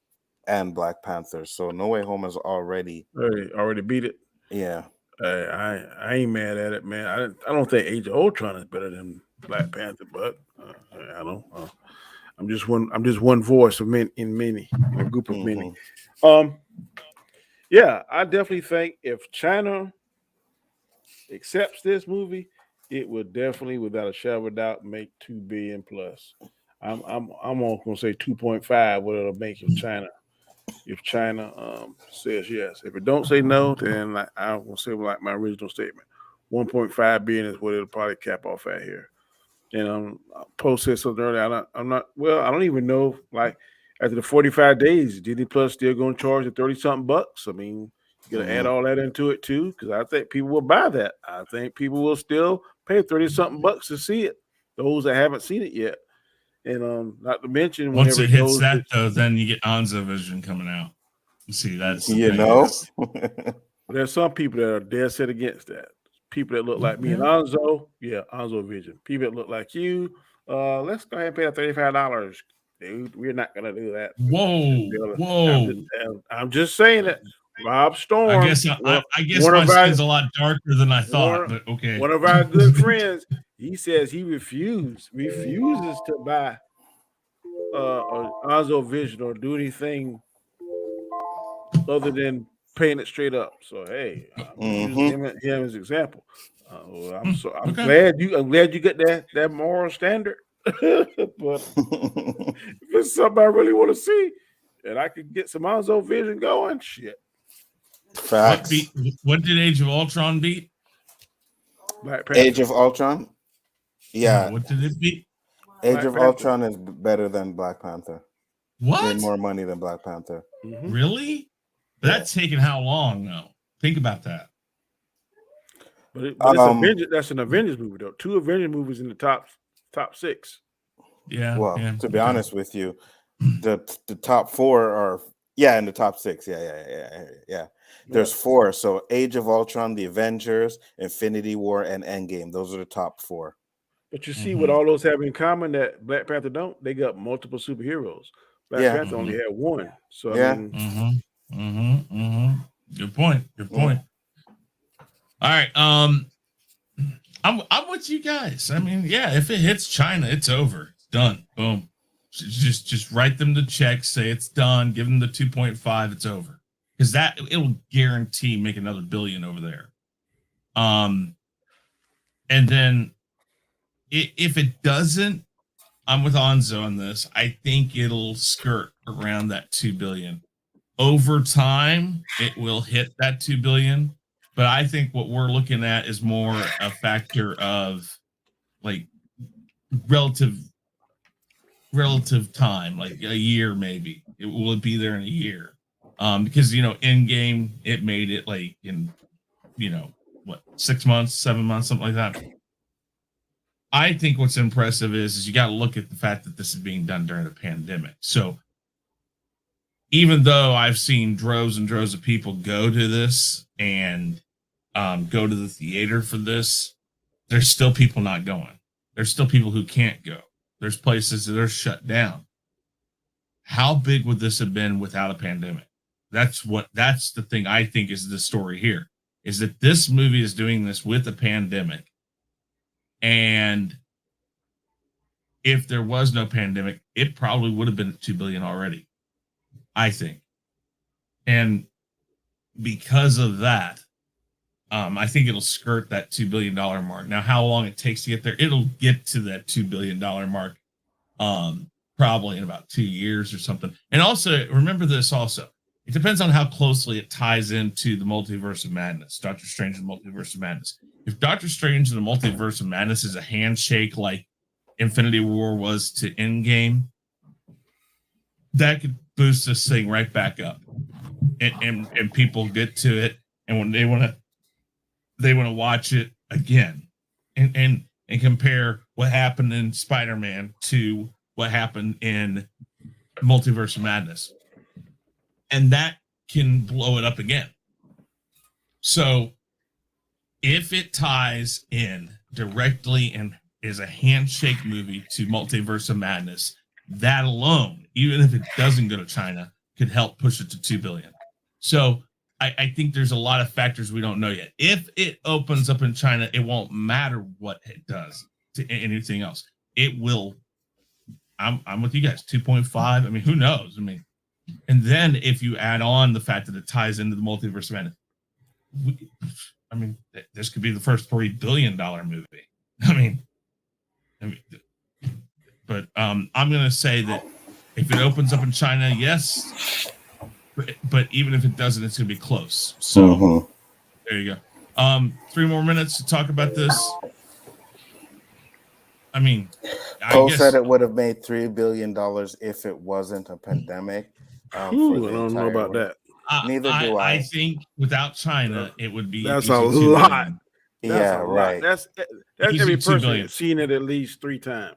and Black Panther. So No Way Home is already, Hey, already beat it. yeah. I ain't mad at it, man. I don't think Age of Ultron is better than Black Panther, but I don't. I'm just one voice of many in a group of many. Mhm. Yeah, I definitely think if China accepts this movie, it would definitely, without a shadow of a doubt, make 2 billion plus. I'm almost gonna say 2.5. What it'll make if China says yes. If it don't say no, then I'm gonna say like my original statement, 1.5 billion is what it'll probably cap off at here. And Post said something earlier. I'm not. Well, I don't even know. Like after the 45 days, Disney Plus still going to charge the 30 something bucks. I mean, you got to add all that into it too, because I think people will buy that. I think people will still pay 30 something bucks to see it. Those that haven't seen it yet, and not to mention Once whenever it it hits goes, that, though, then you get Anzo Vision coming out. You see, that's the You thing. know? there's some people that are dead set against that. People that look like me and Anzo, yeah, Anzo Vision. People that look like you, let's go ahead and pay $35. Dude, we're not gonna do that. Whoa. I'm just saying it. Rob I Storm, guess I guess one my of our skin's a lot darker than I thought, one, but okay. one of our good friends, he says he refuses to buy Anzo Vision or do anything other than paying it straight up. So hey, I'm using him as an example. Well, I'm glad you get that moral standard. But if it's something I really want to see, and I could get some Anzo Vision going, shit. Facts. What did Age of Ultron beat? Black Panther. Age of Ultron? Yeah. What did it beat? Age of Ultron is better than Black Panther. What? Made more money than Black Panther. Mm-hmm. Really? That's taken how long, though? Think about that. But it's that's an Avengers movie, though. 2 Avengers movies in the top 6. Yeah. Well, yeah, to be honest with you, the top 4 are in the top 6. Yeah. There's 4. So Age of Ultron, The Avengers, Infinity War, and Endgame. Those are the top 4. But you see what all those have in common that Black Panther don't? They got multiple superheroes. Black Panther only had 1. So I mean, Good point. All right. I'm with you guys. I mean, yeah, if it hits China, it's over. It's done. Boom. Just write them the check, say it's done, give them the 2.5, it's over. Because that it'll guarantee make another billion over there. And then if it doesn't, I'm with Nzo on this. I think it'll skirt around that 2 billion. Over time, it will hit that 2 billion. But I think what we're looking at is more a factor of like relative time, like a year maybe. Will it be there in a year? Because in game it made it like in 6 months, 7 months, something like that. I think what's impressive is you got to look at the fact that this is being done during a pandemic. So even though I've seen droves and droves of people go to this and go to the theater for this, there's still people not going. There's still people who can't go. There's places that are shut down. How big would this have been without a pandemic? That's the thing I think is the story here, is that this movie is doing this with a pandemic. And if there was no pandemic, it probably would have been at 2 billion already, I think. And because of that, I think it'll skirt that $2 billion mark. Now, how long it takes to get there, it'll get to that $2 billion mark probably in about 2 years or something. And also, remember this also. It depends on how closely it ties into the Multiverse of Madness, Doctor Strange and Multiverse of Madness. If Doctor Strange and the Multiverse of Madness is a handshake like Infinity War was to Endgame, that could boost this thing right back up. And people get to it, and when they want to watch it again and compare what happened in Spider-Man to what happened in Multiverse of Madness. And that can blow it up again. So if it ties in directly and is a handshake movie to Multiverse of Madness, that alone, even if it doesn't go to China, could help push it to 2 billion. So I think there's a lot of factors we don't know yet. If it opens up in China, it won't matter what it does to anything else. It will. I'm with you guys. 2.5. I mean, who knows? I mean, and then if you add on the fact that it ties into the Multiverse of Madness, this could be the first $3 billion movie. I mean, but I'm going to say that if it opens up in China, yes. But even if it doesn't, it's going to be close. So There you go. 3 more minutes to talk about this. I mean, Cole said it would have made $3 billion if it wasn't a pandemic. I don't know about that. Neither do I. I think without China, it would be. That's a lot. Yeah, right. That's every person seen it at least 3 times.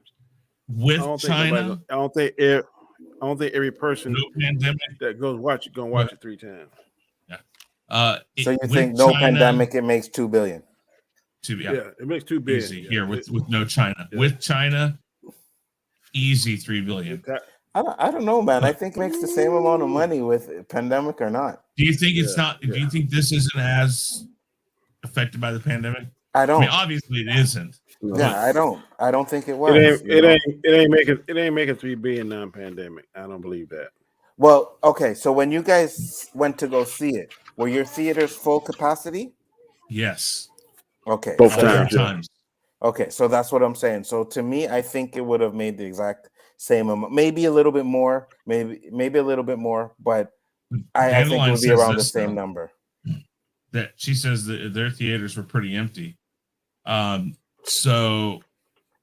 With China, I don't think every person that goes watch it gonna watch it 3 times. Yeah. So you think no pandemic, it makes 2 billion? Yeah, it makes 2 billion. Easy here with no China. Yeah. With China, easy 3 billion. I don't know, man. I think it makes the same amount of money with pandemic or not. Do you think it's not? Do you think this isn't as affected by the pandemic? I don't. I mean, obviously it isn't. Yeah, I don't think it was. It ain't making 3 billion non-pandemic. I don't believe that. Well, okay. So when you guys went to go see it, were your theaters full capacity? Yes. Okay. Both times. Okay, so that's what I'm saying. So to me, I think it would have made the exact same amount, maybe a little bit more, maybe a little bit more, but I think it would be around the same number. That she says that their theaters were pretty empty. So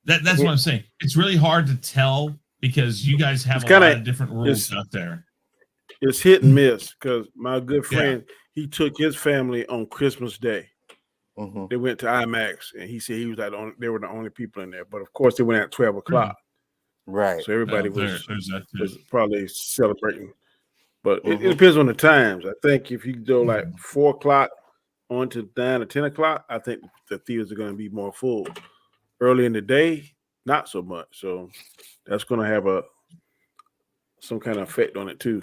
that's what I'm saying. It's really hard to tell because you guys have a lot of different rules out there. It's hit and miss because my good friend, he took his family on Christmas Day. Mm-hmm. They went to IMAX, and he said he was they were the only people in there. But of course, they went at 12 o'clock. Right. So everybody was probably celebrating. But it depends on the times. I think if you go like 4 o'clock on to 9 or 10 o'clock, I think the theaters are going to be more full. Early in the day, not so much. So that's going to have some kind of effect on it too.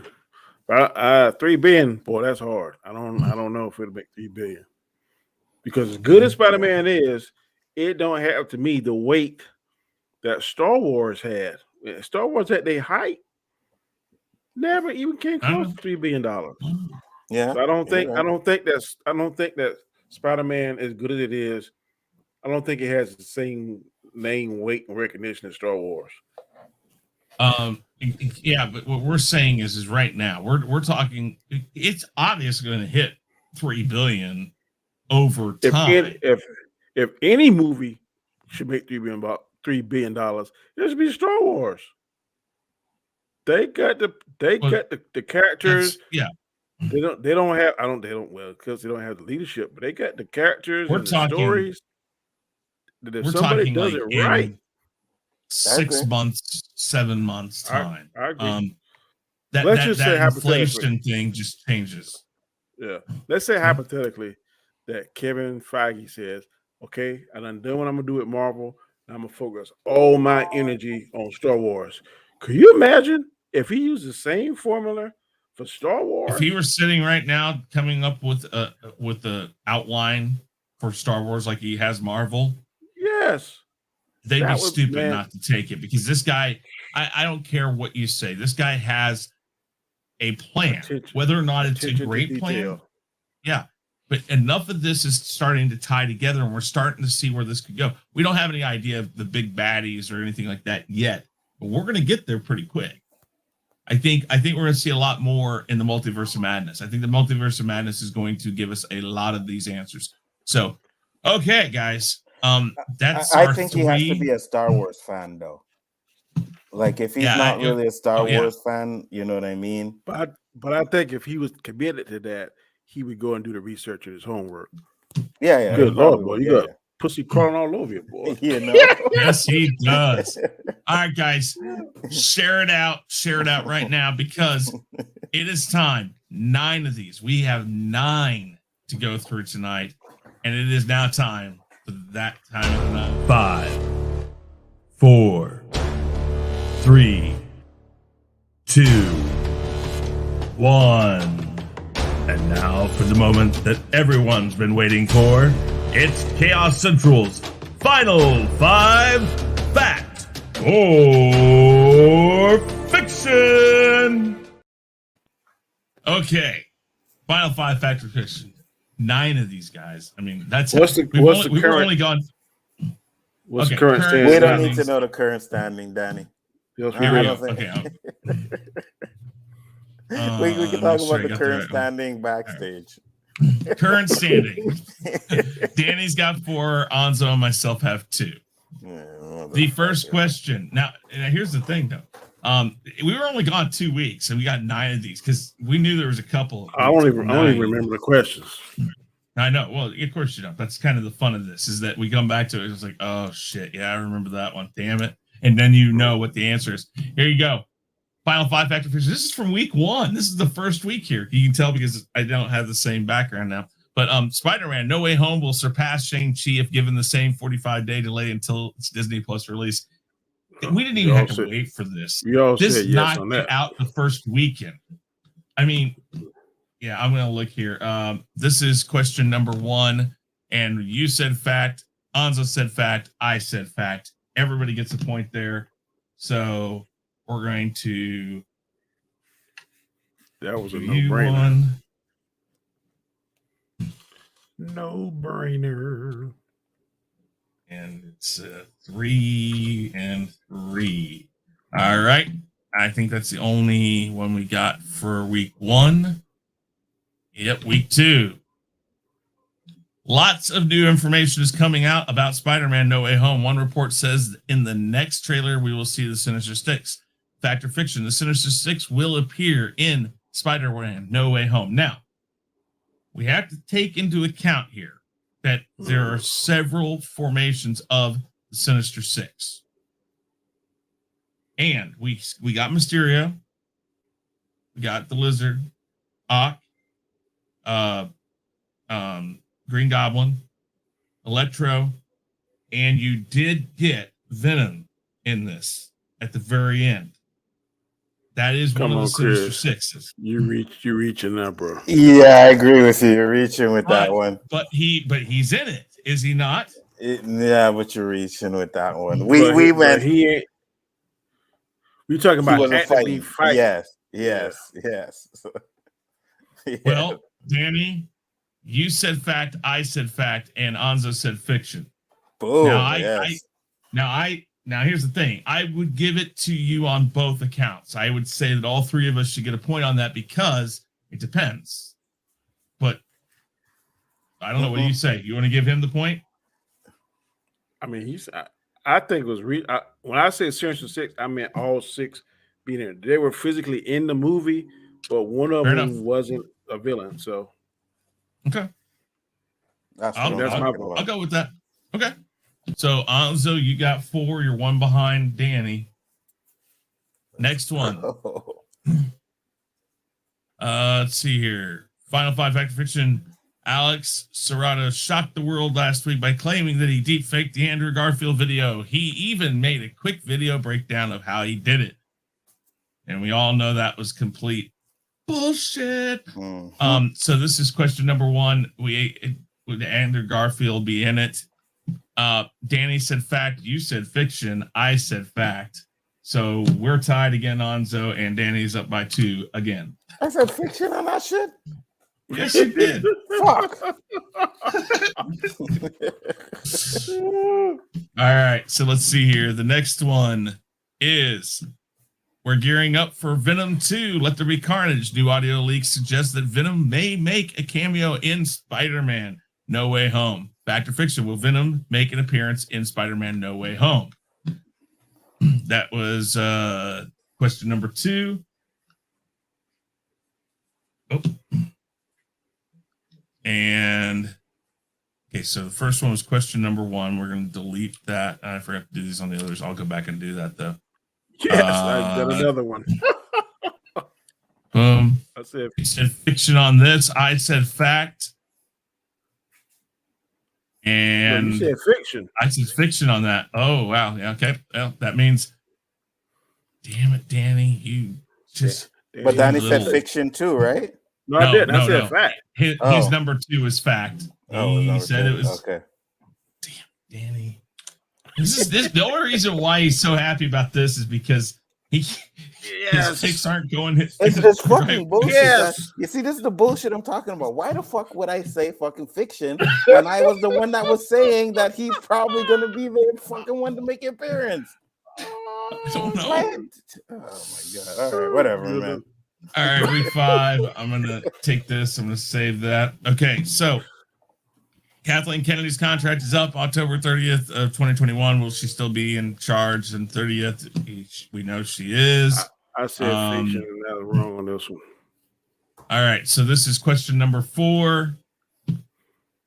But 3 billion, boy, that's hard. I don't know if it'll make 3 billion. Because as good as Spider-Man is, it don't have to me the weight that Star Wars had. Star Wars at their height never even came close to $3 billion. Yeah. So I don't think right. that Spider-Man, as good as it is, I don't think it has the same name, weight, and recognition as Star Wars. Yeah, but what we're saying is right now we're talking. It's obviously going to hit $3 billion over time. If any movie should make $3 billion, it should be Star Wars. They got the characters. Yeah. They don't have because they don't have the leadership, but they got the characters and the stories. That if somebody does it right, 6 months, 7 months time. I agree. Let's just say inflation thing just changes. Yeah. Let's say hypothetically that Kevin Feige says, okay, I done what I'm gonna do at Marvel. I'm gonna focus all my energy on Star Wars. Could you imagine if he used the same formula for Star Wars? If he were sitting right now coming up with the outline for Star Wars like he has Marvel, yes, they'd be stupid not to take it, because this guy, I don't care what you say, this guy has a plan, whether or not it's a great plan. Yeah. But enough of this is starting to tie together, and we're starting to see where this could go. We don't have any idea of the big baddies or anything like that yet, but we're going to get there pretty quick. I think we're going to see a lot more in the Multiverse of Madness. I think the Multiverse of Madness is going to give us a lot of these answers. So, okay, guys, that's I think he has to be a Star Wars fan, though. Like, if he's not really a Star Wars fan, you know what I mean? But I think if he was committed to that, he would go and do the research and his homework. Yeah. Good Lord, boy. You got pussy crawling all over you, boy. You know? Yes, he does. All right, guys. Share it out right now, because it is time. 9 of these. We have 9 to go through tonight. And it is now time for that time of the night. 5, 4, 3, 2, 1. And now for the moment that everyone's been waiting for. It's Chaos Central's Final 5 Fact or Fiction. Okay. Final 5 Fact or Fiction. 9 of these guys. I mean, that's what's the current standing? We don't need to know the current standing, Danny. We can talk about the current standing backstage. Current standing. Danny's got 4. Nzo and myself have 2. The first question. Now, here's the thing, though. We were only gone 2 weeks, and we got 9 of these because we knew there was a couple. I don't even remember the questions. I know. Well, of course you don't. That's kind of the fun of this, is that we come back to it. It's like, oh shit, yeah, I remember that one. Damn it! And then you know what the answer is. Here you go. Final 5 Fact or Fiction. This is from week 1. This is the first week here. You can tell because I don't have the same background now. But Spider-Man No Way Home will surpass Shang-Chi if given the same 45-day delay until its Disney Plus release. We didn't even have to wait for this. This knocked it out the first weekend. I mean, yeah, I'm going to look here. This is question number 1. And you said fact. Nzo said fact. I said fact. Everybody gets a point there. So we're going to. That was a no-brainer. No-brainer. And it's 3 and 3. All right. I think that's the only one we got for week 1. Yep, week 2. Lots of new information is coming out about Spider-Man No Way Home. One report says in the next trailer, we will see the Sinister Six. Fact or fiction, the Sinister Six will appear in Spider-Man No Way Home. Now, we have to take into account here that there are several formations of the Sinister Six. And we got Mysterio, we got the Lizard, Ock, Green Goblin, Electro, and you did get Venom in this at the very end. That is one of the Sinister Sixes. You're reaching now, bro. Yeah, I agree with you. You're reaching with that one. But he's in it, is he not? Yeah, but you're reaching with that one. But We went. he ain't. We talking He about wasn't actively fighting. fighting. Yes. Yeah. Well, Danny, you said fact, I said fact, and Anzo said fiction. Boom. Now here's the thing. I would give it to you on both accounts. I would say that all three of us should get a point on that because it depends. But I don't know. What do you say? You want to give him the point? I mean, I think it was when I say Sinister Six, I meant all six being in. They were physically in the movie, but one of them wasn't a villain. So, okay, I'll go with that. Okay, so Anzo, you got 4. You're 1 behind Danny. Next one. Let's see here. Final 5 fact or fiction. Alex Serrato shocked the world last week by claiming that he deepfaked the Andrew Garfield video. He even made a quick video breakdown of how he did it. And we all know that was complete bullshit. So this is question number 1. Would Andrew Garfield be in it? Danny said fact. You said fiction. I said fact. So we're tied again, Anzo, and Danny's up by 2 again. I said fiction on that shit. Yes, you did. Fuck. All right, so let's see here. The next one is we're gearing up for Venom 2. Let there be carnage. New audio leaks suggest that Venom may make a cameo in Spider-Man No Way Home. Fact or fiction, will Venom make an appearance in Spider-Man No Way Home? That was question number 2. Oh. And okay, so the first one was question number 1. We're going to delete that. I forgot to do these on the others. I'll go back and do that though. Yes, I got another one. I said fiction on this. I said fact. And you said fiction. I said fiction on that. Oh wow. Yeah, okay. Well, that means damn it, Danny. You just but Danny said fiction too, right? No, I didn't. I said fact. His number 2 is fact. He said it was okay. Damn, Danny. This the only reason why he's so happy about this is because his picks aren't going. It's fucking bullshit. Yes. You see, this is the bullshit I'm talking about. Why the fuck would I say fucking fiction when I was the one that was saying that he's probably gonna be the fucking one to make an appearance? I don't know. Oh my god. All right, whatever, man. All right, week 5. I'm gonna take this. I'm gonna save that. Okay, so Kathleen Kennedy's contract is up October 30th of 2021. Will she still be in charge in 30th? We know she is. I said fiction, and I was wrong on this one. All right, so this is question number 4,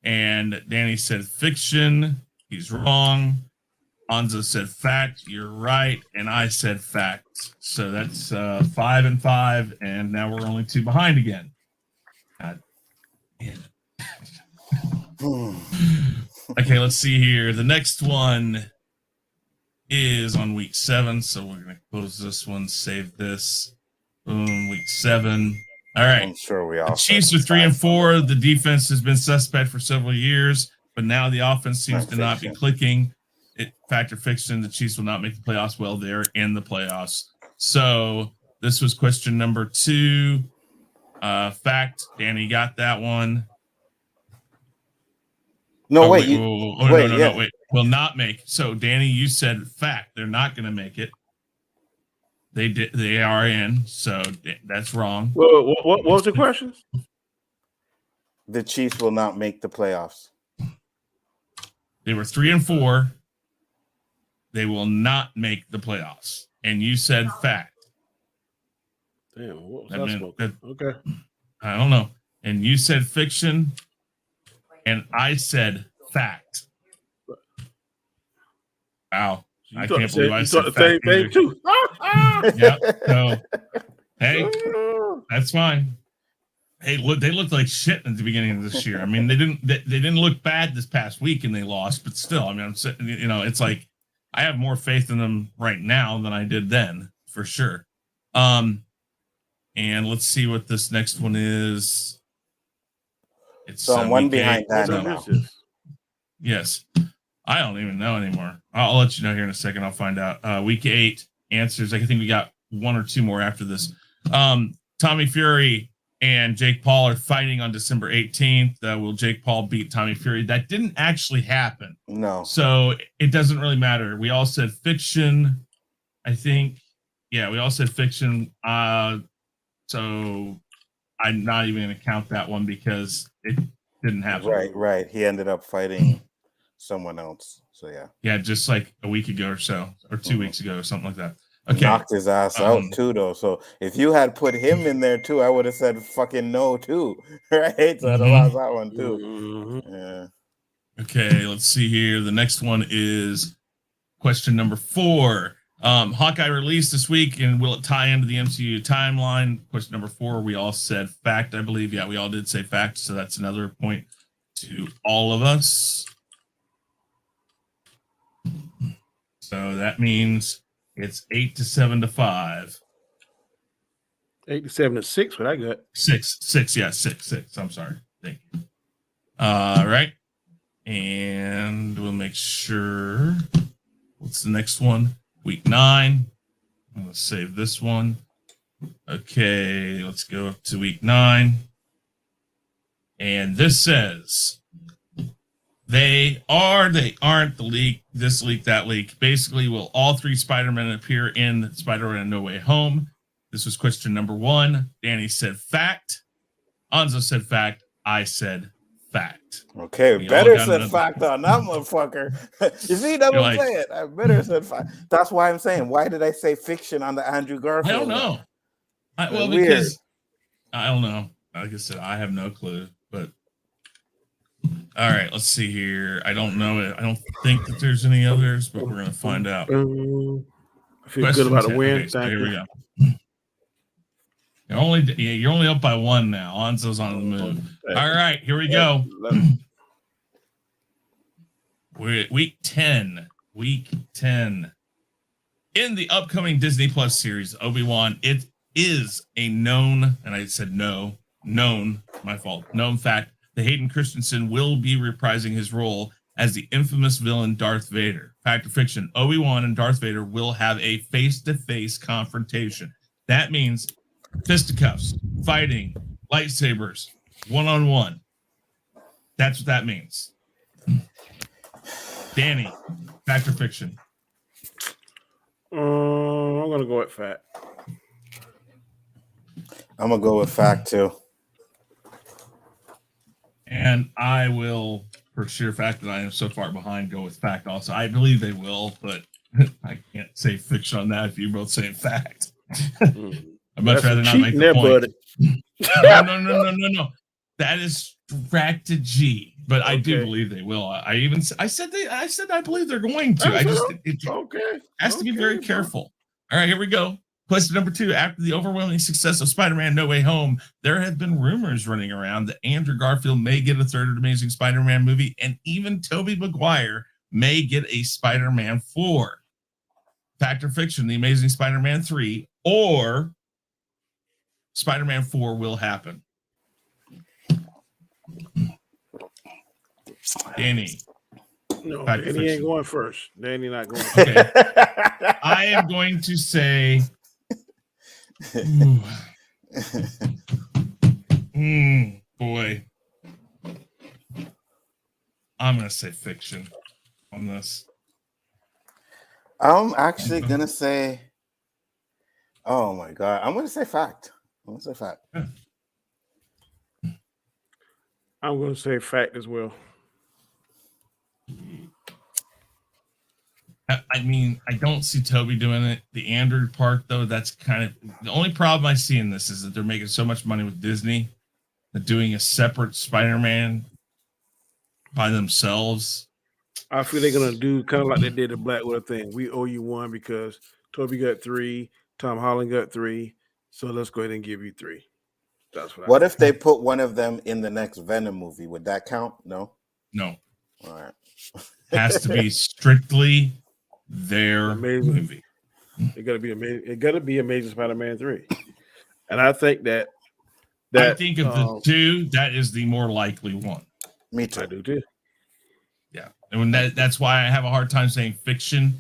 and Danny said fiction. He's wrong. Anzo said fact. You're right, and I said fact. So that's 5 and 5, and now we're only 2 behind again. God damn it. Okay, let's see here. The next one is on week 7, so we're gonna close this one, save this. Boom, week 7. All right. I'm sure we all. The Chiefs are 3 and 4. The defense has been suspect for several years, but now the offense seems to not be clicking. Fact or fiction, the Chiefs will not make the playoffs. Well, they're in the playoffs. So this was question number 2. Fact. Danny got that one. No, wait. Wait. Will not make. So Danny, you said fact. They're not going to make it. They did. They are in. So that's wrong. Well, what was the question? The Chiefs will not make the playoffs. They were 3 and 4. They will not make the playoffs. And you said fact. Damn, what was that? Okay. I don't know. And you said fiction. And I said fact. Wow. I can't believe I said fact. The same thing too. Yeah. So, hey, that's fine. Hey, look, they looked like shit at the beginning of this year. I mean, they didn't look bad this past week and they lost, but still, I mean, I'm sitting, it's like I have more faith in them right now than I did then, for sure. And let's see what this next one is. It's so I'm 1 behind that now. Yes. I don't even know anymore. I'll let you know here in a second. I'll find out. Week 8 answers. I think we got 1 or 2 more after this. Tommy Fury and Jake Paul are fighting on December 18th. Will Jake Paul beat Tommy Fury? That didn't actually happen. No. So it doesn't really matter. We all said fiction, I think. Yeah, we all said fiction. So I'm not even going to count that one because it didn't happen. Right. He ended up fighting someone else. So yeah. Yeah, just like a week ago or so, or 2 weeks ago, or something like that. Okay. Knocked his ass out too, though. So if you had put him in there too, I would have said fucking no too. Right? So I'd have lost that one too. Yeah. Okay, let's see here. The next one is question number 4. Hawkeye released this week, and will it tie into the MCU timeline? Question number 4, we all said fact, I believe. Yeah, we all did say fact, so that's another point to all of us. So that means it's 8 to 7 to 5. 8 to 7 to 6. What I got? 6. Yeah, 6. I'm sorry. Thank you. All right, and we'll make sure. What's the next one? Week 9. I'm gonna save this one. Okay, let's go up to week 9, and this says they aren't the leak, this leak, that leak. Basically, will all 3 Spider-Men appear in Spider-Man No Way Home? This was question number 1. Danny said fact. Nzo said fact. I said fact. Okay, we better said fact on that motherfucker. You see, that's what I'm saying. I better said fact. That's why I'm saying, why did I say fiction on the Andrew Garfield? I don't know. Weird. Because I don't know. Like I said, I have no clue. But all right, let's see here. I don't know it. I don't think that there's any others, but we're gonna find out. I feel good about the win. Okay, so here we go. You're only up by 1 now. Anzo's on the move. All right, here we go. We're at week 10. Week 10. In the upcoming Disney Plus series, Obi-Wan, it is a known, and I said no, known, my fault, known fact that Hayden Christensen will be reprising his role as the infamous villain Darth Vader. Fact or fiction, Obi-Wan and Darth Vader will have a face-to-face confrontation. That means fisticuffs, fighting, lightsabers, one-on-one. That's what that means. Danny, fact or fiction? I'm going to go with fact. I'm going to go with fact, too. And I will, for sheer fact that I am so far behind, go with fact also. I believe they will, but I can't say fiction on that if you both say fact. I'd much rather not make the point. No. That is strategy, but I do believe they will. I said I believe they're going to. It has to be very careful. All right, here we go. Question number 2. After the overwhelming success of Spider-Man No Way Home, there have been rumors running around that Andrew Garfield may get a 3rd Amazing Spider-Man movie, and even Tobey Maguire may get a Spider-Man 4. Fact or fiction, The Amazing Spider-Man 3 or Spider-Man 4 will happen. Danny. No, Danny ain't going first. Danny not going first. Okay. I am going to say boy. I'm going to say fiction on this. I'm actually going to say, oh my God, I'm going to say fact. I'm going to say fact. I'm going to say fact as well. I mean, I don't see Toby doing it. The Andrew part, though, that's kind of the only problem I see in this is that they're making so much money with Disney that doing a separate Spider-Man by themselves. I feel they're going to do kind of like they did the Black Widow thing. We owe you 1 because Toby got 3, Tom Holland got 3, so let's go ahead and give you 3. That's what if they put one of them in the next Venom movie? Would that count? No. No. All right. Has to be strictly their movie. It got to be amazing. It got to be Amazing Spider-Man 3, and I think that I think of the 2, that is the more likely one. Me too. I do too. Yeah. And when that's why I have a hard time saying fiction.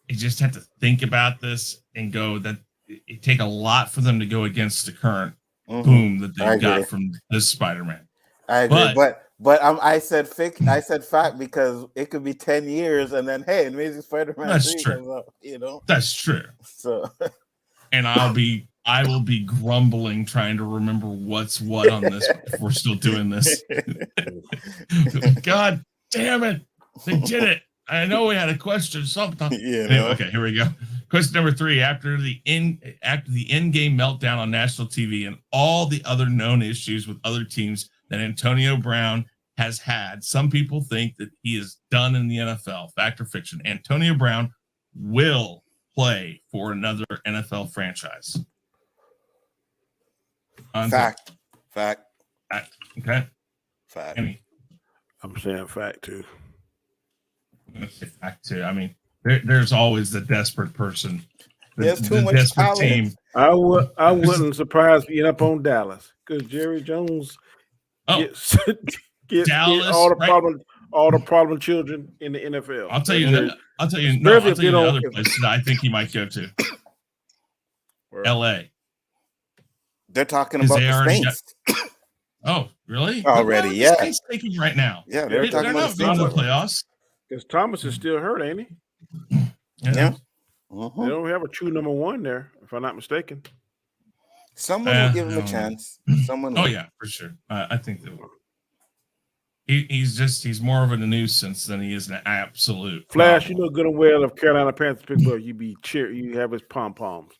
You just have to think about this and go that it take a lot for them to go against the current boom that they've got from this Spider-Man. I agree, but I said fact because it could be 10 years and then hey, Amazing Spider-Man 3 comes out, you know. That's true. So, and I will be grumbling trying to remember what's what on this if we're still doing this. God damn it! They did it. I know we had a question sometime. Anyway, okay, here we go. Question number 3. After the end game meltdown on national TV and all the other known issues with other teams that Antonio Brown has had, some people think that he is done in the NFL. Fact or fiction? Antonio Brown will play for another NFL franchise. Fact. Okay. Fact. I'm saying fact too. I'm going to say fact too. I mean, there's always the desperate person. There's too much talent. Team. I wouldn't surprise being up on Dallas because Jerry Jones gets Dallas, all the problem children in the NFL. I'll tell you the other place that I think he might go to. L.A. They're talking about the Saints. Oh, really? Already, yeah. Saints taking right now. Yeah, they're talking about the playoffs. Because Thomas is still hurt, ain't he? Yeah. They don't have a true number 1 there, if I'm not mistaken. Someone will give him a chance. Someone will. Oh, yeah, for sure. I think they will. He's more of a nuisance than he is an absolute Flash, you know good and well if Carolina Panthers pick up, you have his pom-poms.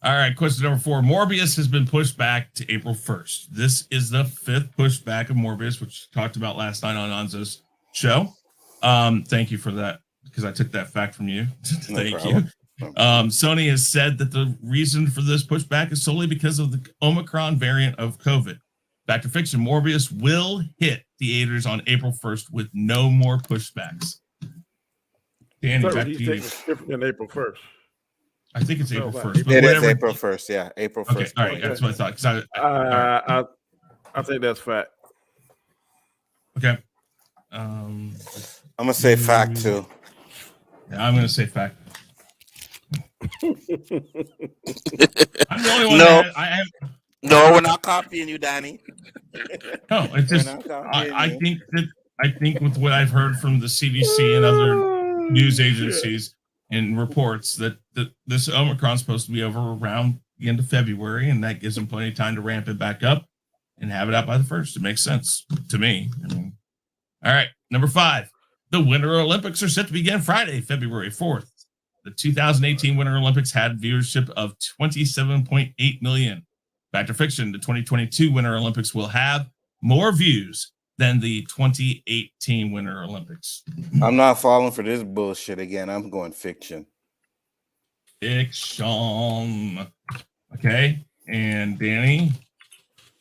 All right, question number 4. Morbius has been pushed back to April 1st. This is the 5th pushback of Morbius, which we talked about last night on Nzo's show. Thank you for that, because I took that fact from you. Thank you. Sony has said that the reason for this pushback is solely because of the Omicron variant of COVID. Back to fiction, Morbius will hit theaters on April 1st with no more pushbacks. Danny, back to you. It's different than April 1st. I think it's April 1st. It is April 1st, yeah. April 1st. Okay, all right, that's what I thought. I think that's fact. Okay. I'm going to say fact, too. Yeah, I'm going to say fact. I'm the only one No, we're not copying you, Danny. No, it's just I think with what I've heard from the CDC and other news agencies and reports that this Omicron is supposed to be over around the end of February, and that gives them plenty of time to ramp it back up and have it out by the 1st. It makes sense to me. All right, number 5. The Winter Olympics are set to begin Friday, February 4th. The 2018 Winter Olympics had viewership of 27.8 million. Fact or fiction, the 2022 Winter Olympics will have more views than the 2018 Winter Olympics. I'm not falling for this bullshit again. I'm going fiction. Fiction. Okay. And Danny?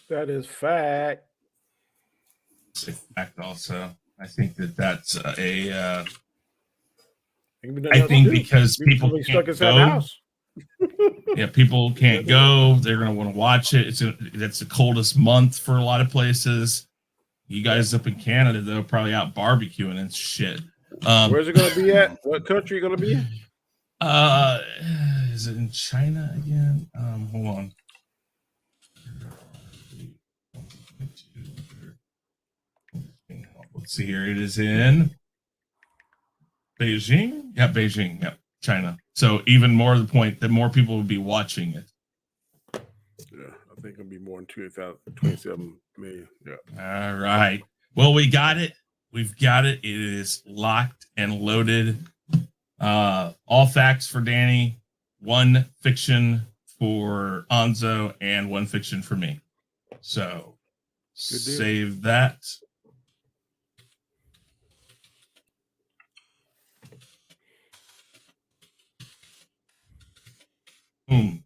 That is fact. Say fact also. I think that's I think because people can't go. Yeah, people can't go. They're going to want to watch it. That's the coldest month for a lot of places. You guys up in Canada, though, probably out barbecuing and shit. Where's it going to be at? What country are you going to be in? Is it in China again? Hold on. Let's see here. It is in Beijing. Yeah, Beijing. Yeah, China. So even more to the point that more people will be watching it. Yeah, I think it'll be more than 27 million. Yeah. All right. Well, we got it. We've got it. It is locked and loaded. All facts for Danny, 1 fiction for Nzo, and 1 fiction for me. So save that. Boom.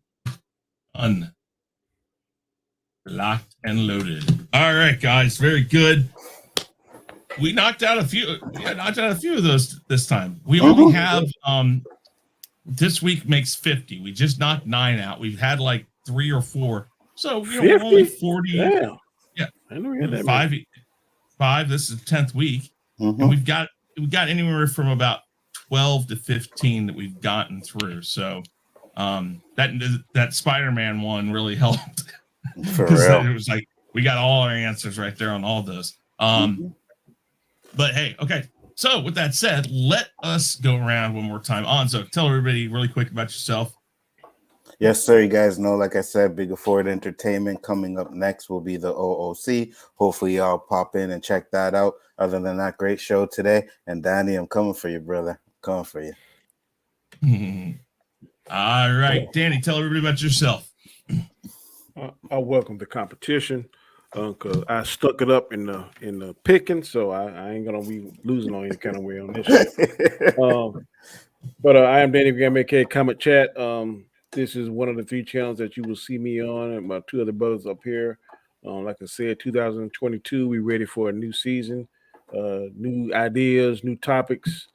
Locked and loaded. All right, guys. Very good. We knocked out a few. Of those this time. We only have this week makes 50. We just knocked 9 out. We've had like 3 or 4. So we're only 40. Damn. Yeah. I know we had that five. This is the 10th week, Mm-hmm. and we've got anywhere from about 12 to 15 that we've gotten through. So that Spider-Man one really helped. For real. It was like we got all our answers right there on all those. But hey, okay. So with that said, let us go around one more time. Nzo, tell everybody really quick about yourself. Yes, sir. You guys know, like I said, Biggaford Entertainment. Coming up next will be the OOC. Hopefully y'all pop in and check that out. Other than that, great show today. And Danny, I'm coming for you, brother. I'm coming for you. All right, Danny, tell everybody about yourself. I welcome the competition because I stuck it up in the picking, so I ain't gonna be losing on any kind of way on this shit. But I am Danny from MK Comment Chat. This is one of the 3 channels that you will see me on, and my 2 other brothers up here. Like I said, 2022, we ready for a new season, new ideas, new topics.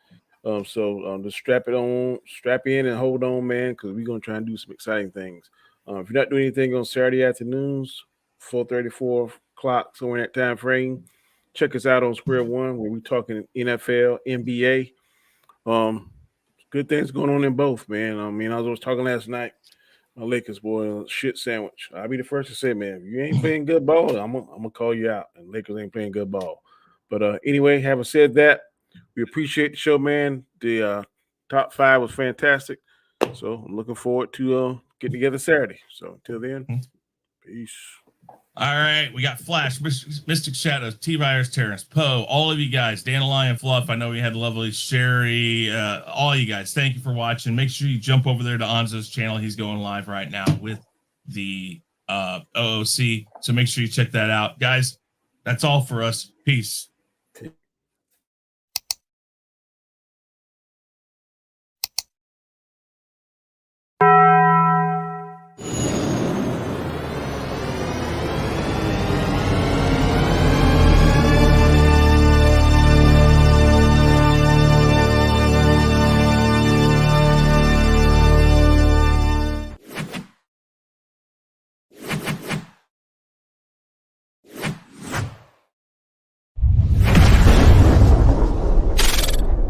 So just strap in and hold on, man, because we're gonna try and do some exciting things. If you're not doing anything on Saturday afternoons, 4:30, 4 o'clock, somewhere in that time frame, check us out on Square One, where we're talking NFL, NBA. Good things going on in both, man. I mean, I was talking last night, my Lakers boy, shit sandwich. I'll be the first to say, man, if you ain't playing good ball, I'm gonna call you out. And Lakers ain't playing good ball. But anyway, having said that, we appreciate the show, man. The top 5 was fantastic. So I'm looking forward to getting together Saturday. So until then, peace. All right, we got Flash, Mystic Shadows, T-Virus, Terrence, Poe, all of you guys, Dandelion Fluff. I know we had lovely Sherry, all you guys. Thank you for watching. Make sure you jump over there to Nzo's channel. He's going live right now with the OOC. So make sure you check that out. Guys, that's all for us. Peace.